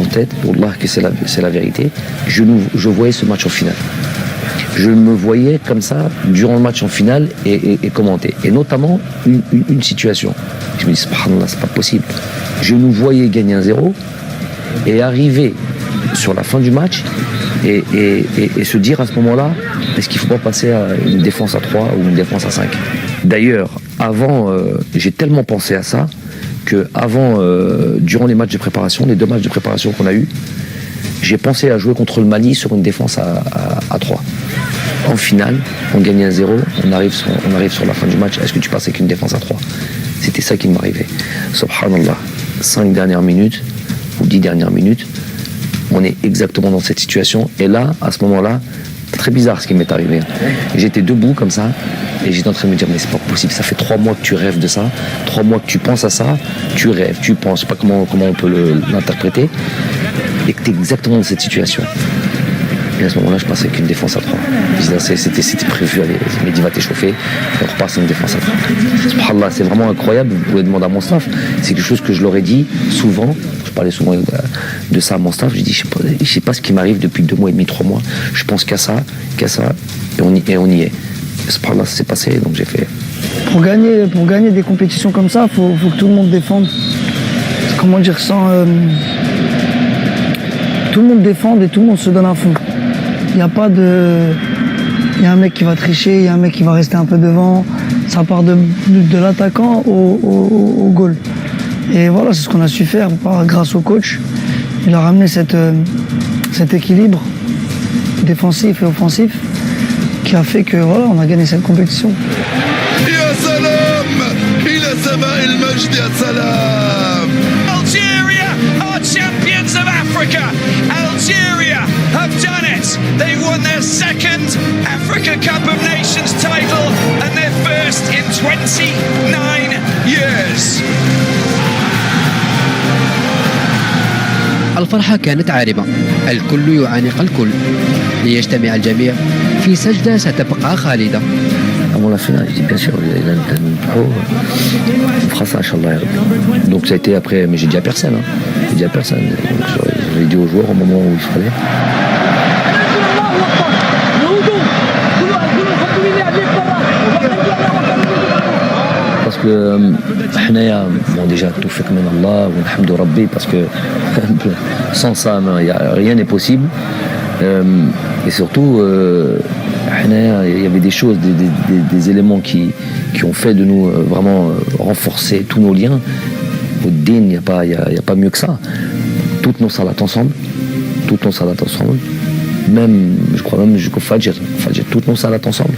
en tête, Wallah que c'est la vérité, je voyais ce match en finale. Je me voyais comme ça durant le match en finale et commenter. Et notamment une situation. Je me dis, subhanallah, c'est pas possible. Je nous voyais gagner 1-0 et arriver sur la fin du match et se dire à ce moment-là, est-ce qu'il ne faut pas passer à une défense à 3 ou une défense à 5 ? D'ailleurs, avant, j'ai tellement pensé à ça que durant les matchs de préparation, les 2 matchs de préparation qu'on a eus, j'ai pensé à jouer contre le Mali sur une défense à 3. En finale, on gagne 1-0, on arrive sur la fin du match. Est-ce que tu passes avec une défense à 3 ? C'était ça qui m'arrivait. Subhanallah, 5 dernières minutes ou 10 dernières minutes, on est exactement dans cette situation. Et là, à ce moment-là, c'est très bizarre ce qui m'est arrivé. J'étais debout comme ça et j'étais en train de me dire mais c'est pas possible, ça fait 3 mois que tu rêves de ça, 3 mois que tu penses à ça, tu rêves, tu penses, je sais pas comment on peut l'interpréter, et que tu es exactement dans cette situation. Et à ce moment-là, je passais avec une défense à 3. C'était prévu, allez, Mehdi va t'échauffer, et on repasse une défense à 3. Subhanallah, c'est vraiment incroyable, vous pouvez demander à mon staff, c'est quelque chose que je leur ai dit souvent, je parlais souvent de ça à mon staff, je dis je sais pas ce qui m'arrive depuis 2 mois et demi, 3 mois, je pense qu'à ça, et on y est. Subhanallah, ça s'est passé, donc j'ai fait. Pour gagner des compétitions comme ça, faut que tout le monde défende. Comment dire, tout le monde défende et tout le monde se donne à fond. Il y a un mec qui va tricher, il y a un mec qui va rester un peu devant. Ça part de l'attaquant au goal. Et voilà, c'est ce qu'on a su faire grâce au coach. Il a ramené cet équilibre défensif et offensif qui a fait que voilà, on a gagné cette compétition. Algeria are champions of Africa. Algeria have done it. They've won their second African Africa Cup of Nations title and their first in 29 years. الفرحة كانت عارمة، الكل يعانق الكل ليجتمع الجميع في سجدة ستبقى خالدة. Avant la finale, je dis bien sûr, on fera ça, Inch'Allah. Donc ça a été après, mais j'ai dit à personne. J'ai dit à personne. Donc, j'ai dit aux joueurs au moment où il fallait. Parce que bon, déjà tout fait comme Allah, alhamdou Rabbi, parce que sans ça, rien n'est possible. Et surtout, il y avait des choses, des éléments qui ont fait de nous vraiment renforcer tous nos liens. Au din, il n'y a pas mieux que ça. Toutes nos salats ensemble. Même, je crois même jusqu'au Fajr, toutes nos salats ensemble.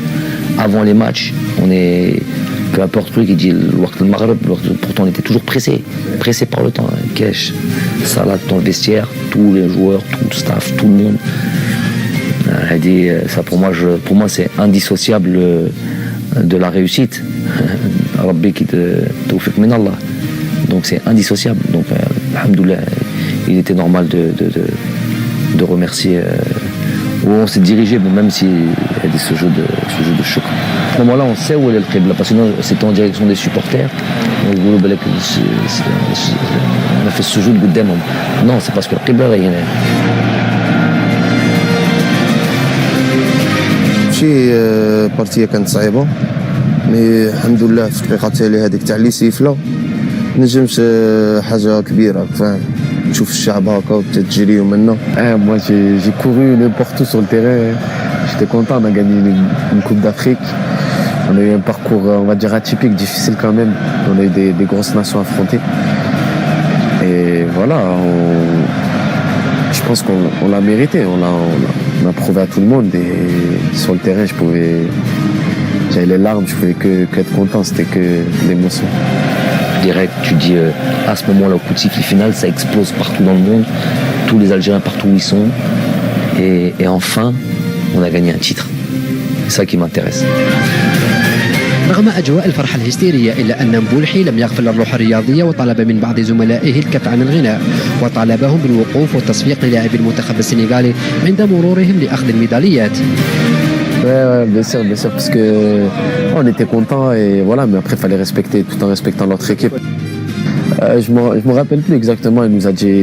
Avant les matchs, on est, peu importe le truc, il dit le Waqt al-Maghrib, pourtant on était toujours pressé par le temps. Kesh, salat dans le vestiaire, tous les joueurs, tout le staff, tout le monde. Elle dit, ça pour moi c'est indissociable de la réussite. Rabbi qui te tawfiq min Allah. Donc c'est indissociable. Donc alhamdoulilah, il était normal de remercier. Où on s'est dirigé, même s'il y a ce jeu de choc. À ce moment-là, on sait où est le Qibla, parce que sinon c'était en direction des supporters. On a fait ce jeu de Goudem. Non, c'est parce que le Qibla est شي بارتيه كانت صعيبه مي الحمد لله في الدقيقه التاليه هذيك تاع لي سيفله نجمت حاجه كبيره فاهم نشوف الشعب هكا وتجريو منا. Moi j'ai couru n'importe où sur le terrain. J'étais content, on a gagné une Coupe d'Afrique. On a eu un parcours, on va dire, atypique, difficile quand même. On a eu des grosses nations affrontées. Et voilà, je pense qu'on l'a mérité. On a prouvé à tout le monde. Et sur le terrain, j'avais les larmes, je pouvais qu'être content. C'était que l'émotion. Direct, tu dis à ce moment-là au coup de sifflet final, ça explose partout dans le monde, tous les Algériens partout où ils sont, et enfin on a gagné un titre. C'est ça qui m'intéresse. رغم أجواء الفرحة الهستيرية إلا أن مبولحي لم يغفل الروح الرياضية وطلب من بعض زملائه الكف عن الغناء وطالبهم بالوقوف والتصفيق للاعبي المنتخب السنغالي عند مرورهم لأخذ الميداليات. Ouais, bien sûr, parce que on était contents et voilà, mais après il fallait respecter tout en respectant notre équipe. Je me rappelle plus exactement, il nous a dit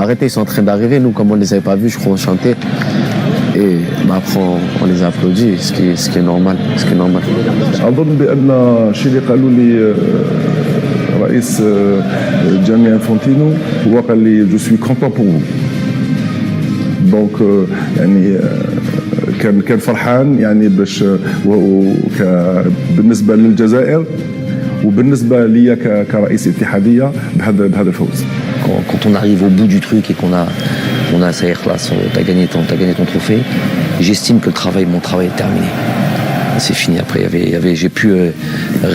arrêtez, ils sont en train d'arriver, nous comme on les avait pas vus, je crois on chantait et après on les a applaudis, ce qui est normal. أظن بأن الشيء اللي قالوا لي رئيس جاني انفونتينو هو قال لي جو سوي كونتون بور فو دونك يعني كان فرحان يعني باش بالنسبه للجزائر وبالنسبه لي كرئيس اتحاديه بهذا الفوز. Quand on arrive au bout du truc et qu'on a ça y est, t'as gagné ton trophée, j'estime que mon travail est terminé. C'est fini. Après, j'ai plus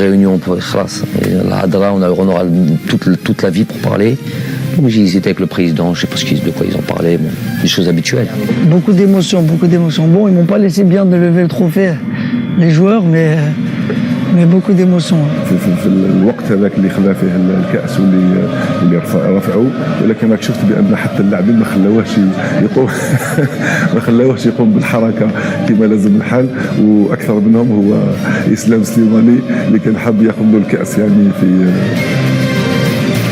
réunion pour khlas. La Hadra, on aura toute la vie pour parler. Donc ils étaient avec le président, je sais pas de quoi ils en parlaient, bon, des choses habituelles. Beaucoup d'émotions. Bon, ils m'ont pas laissé bien de lever le trophée, les joueurs, mais beaucoup d'émotions. في الوقت هذاك اللي خذا فيه الكأس واللي رفعوه، ولكن راك شفت بأن حتى اللاعبين ما خلاوهش يقوم بالحركة كما لازم الحال، وأكثر منهم هو إسلام سليماني اللي كان حاب ياخذ له الكأس يعني في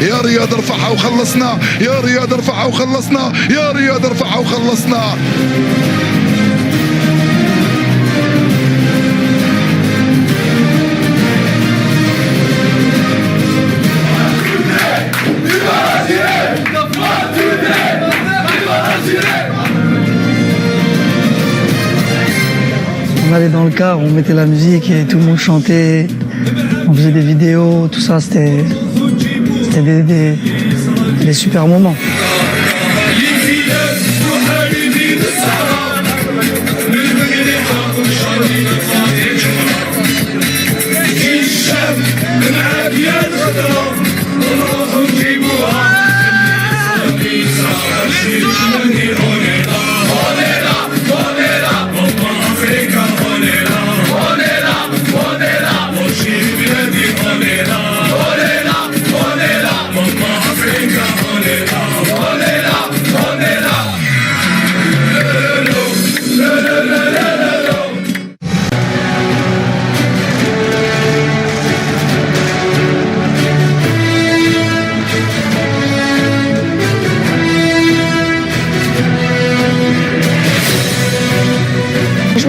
يا رياض ارفعها وخلصنا، يا رياض ارفعها وخلصنا، يا رياض ارفعها وخلصنا. On allait dans le car, on mettait la musique et tout le monde chantait, on faisait des vidéos, tout ça, c'était des super moments. Africa.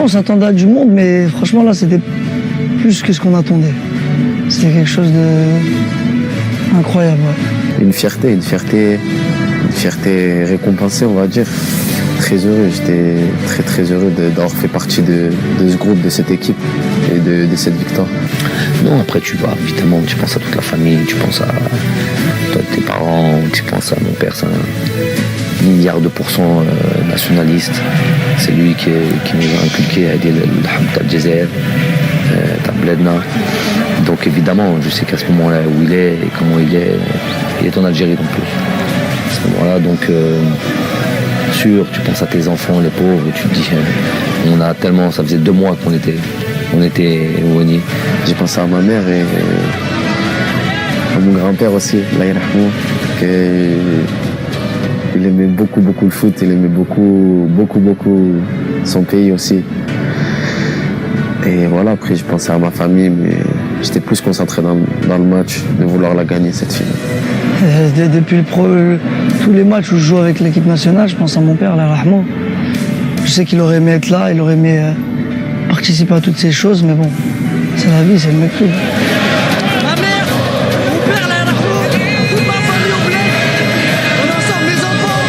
on s'attendait à du monde, mais franchement, là, c'était plus que ce qu'on attendait. C'était quelque chose de incroyable. Ouais. Une fierté récompensée, on va dire. Très heureux, j'étais très heureux d'avoir fait partie de ce groupe, de cette équipe et de cette victoire. Non, après tu vas, évidemment, tu penses à toute la famille, tu penses à toi, tes parents, tu penses à mon père, c'est un milliard de pourcents nationaliste. C'est lui qui nous a inculqué à aider le Hamd al-Jazair, Tabledna. Donc évidemment, je sais qu'à ce moment-là où il est et comment il est en Algérie en plus. À ce moment-là, donc sûr, tu penses à tes enfants, les pauvres, et tu te dis, on a tellement, ça faisait 2 mois qu'on était éloignés. J'ai pensé à ma mère et à mon grand-père aussi, Allah yarhamou, il aimait beaucoup le foot, il aimait beaucoup son pays aussi. Et voilà, après je pensais à ma famille, mais j'étais plus concentré dans le match, de vouloir la gagner cette finale. Depuis tous les matchs où je joue avec l'équipe nationale, je pense à mon père, Allah yarhamou. Je sais qu'il aurait aimé être là, il aurait aimé participer à toutes ces choses, mais bon, c'est la vie, c'est le mépris. Ma mère, mon père, Allah yarhamou, toute ma famille au bled, on est ensemble, mes enfants,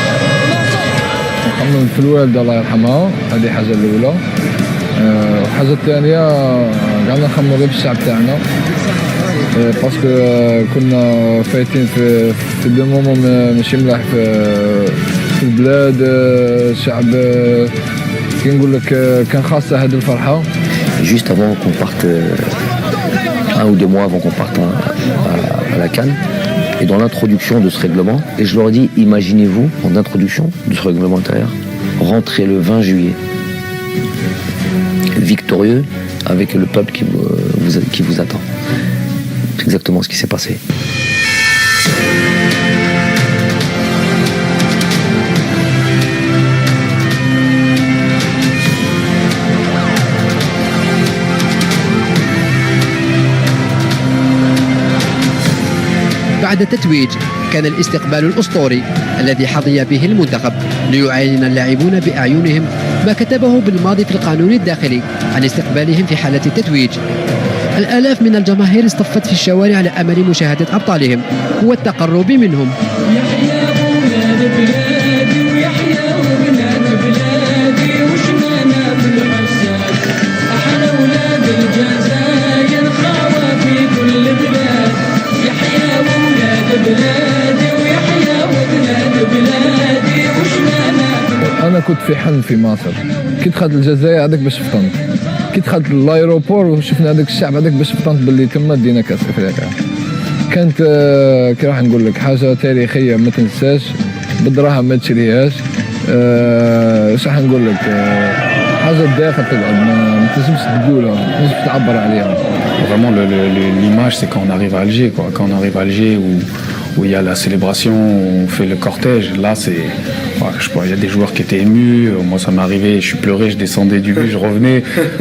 on est ensemble. نخمم في الوالدة الله يرحمها، هذه حاجة الأولى. الحاجة الثانية قعدنا نخمموا غير بالشعب تاعنا. باسكو كنا فايتين في دو مومون ماشي ملاح في البلاد. الشعب كي نقول لك كان خاصة هذه الفرحة. Juste avant qu'on parte, 1 ou 2 mois avant qu'on parte à la CAN, et dans l'introduction de ce règlement, et je leur ai dit, imaginez-vous, en introduction de ce règlement intérieur, rentrer le 20 juillet, victorieux, avec le peuple qui vous attend. C'est exactement ce qui s'est passé. بعد التتويج كان الاستقبال الأسطوري الذي حظي به المنتخب ليعاين اللاعبون بأعينهم ما كتبه بالماضي في القانون الداخلي عن استقبالهم في حالة التتويج. الآلاف من الجماهير اصطفت في الشوارع لأمل مشاهدة أبطالهم والتقرب منهم. أنا كنت في حلم في مصر، كي دخلت الجزائر هذاك باش فطنت، كي دخلت لايروبور وشفنا هذاك الشعب هذاك باش فطنت باللي تما دينا كاس افريقيا. كانت كي راح نقول لك حاجه تاريخيه ما تنساش، بالدراهم ما تشريهاش. اش راح نقول لك، حاجه الداخل تقعد ما تنجمش تقولها، ما تنجمش تعبر عليها. Vraiment, l'image, c'est quand on arrive à Alger, quoi. Quand on arrive à Alger, où il y a la célébration, où on fait le cortège, là, c'est... je sais pas, il y a des joueurs qui étaient émus. Moi, ça m'est arrivé, je suis pleuré, je descendais du bus, je revenais.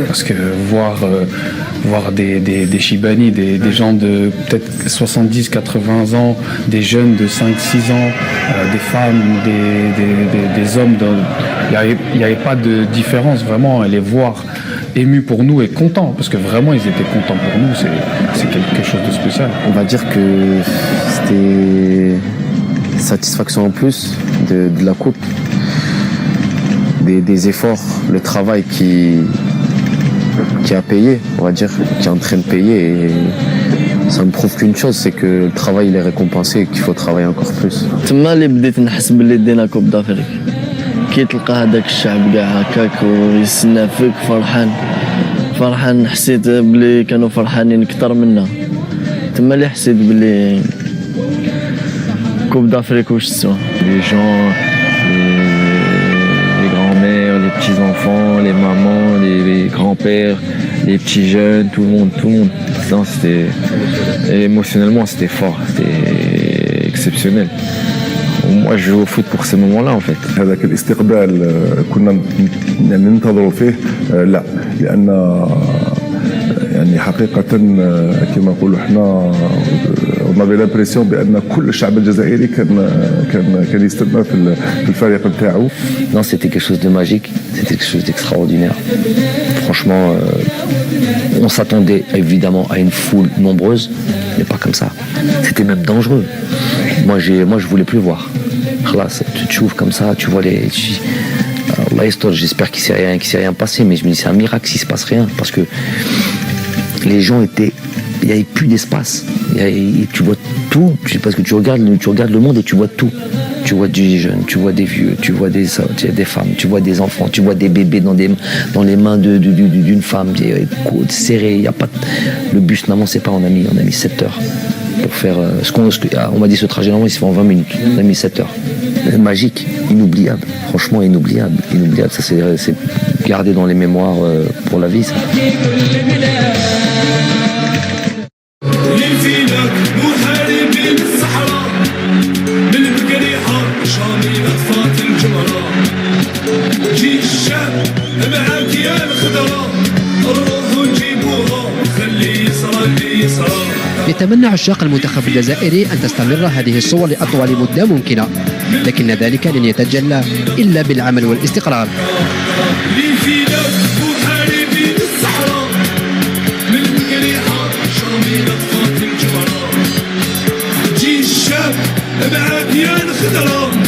Parce que voir des Chibani, des gens de peut-être 70, 80 ans, des jeunes de 5-6 ans, des femmes, des hommes, il n'y avait pas de différence, vraiment, et les voir émus pour nous et contents, parce que vraiment ils étaient contents pour nous, c'est quelque chose de spécial. On va dire que c'était satisfaction en plus de la coupe, des efforts, le travail qui a payé, on va dire, qui est en train de payer, et ça me prouve qu'une chose, c'est que le travail il est récompensé et qu'il faut travailler encore plus. تما اللي بديت نحس باللي دينا كوب دافريك، كي تلقى هذاك الشعب كاع هكاك ويستنى فيك فرحان، حسيت بلي كانوا فرحانين اكثر منا. تما اللي حسيت بلي كوب دافريك واش تسوى. Les gens, les grands-mères, les petits-enfants, les mamans, les grands-pères, les petits jeunes, tout le monde. Non, émotionnellement, c'était fort, c'était exceptionnel. Moi, je joue au foot pour ces moments-là, en fait. هذاك الاستقبال كنا يعني ننتظروا فيه لا، لأن يعني حقيقة كما نقولوا احنا اون افي لامبريسيون بان كل الشعب الجزائري كان يستنى في الفريق نتاعو. Non, c'était quelque chose de magique, c'était quelque chose d'extraordinaire. Franchement, on s'attendait évidemment à une foule nombreuse, mais pas comme ça. C'était même dangereux. Moi, je voulais plus voir. Là, tu te trouves comme ça, tu vois les... Allah Estor, j'espère qu'il s'est rien passé, mais je me dis c'est un miracle s'il se passe rien, parce que les gens étaient... Il n'y avait plus d'espace. Tu vois tout, parce que tu regardes le monde et tu vois tout. Tu vois des jeunes, tu vois des vieux, tu vois des femmes, tu vois des enfants, tu vois des bébés dans les mains d'une femme, côtes serrées. Y a pas le bus n'avançait pas, on a mis 7 heures pour faire on m'a dit ce trajet normalement il se fait en 20 minutes. On a mis 7 heures. Magique, inoubliable, franchement inoubliable. Ça c'est gardé dans les mémoires pour la vie, ça. يتمنى عشاق المنتخب الجزائري أن تستمر هذه الصور لأطول مدة ممكنة، لكن ذلك لن يتجلى إلا بالعمل والاستقرار. معاك يا الخضرة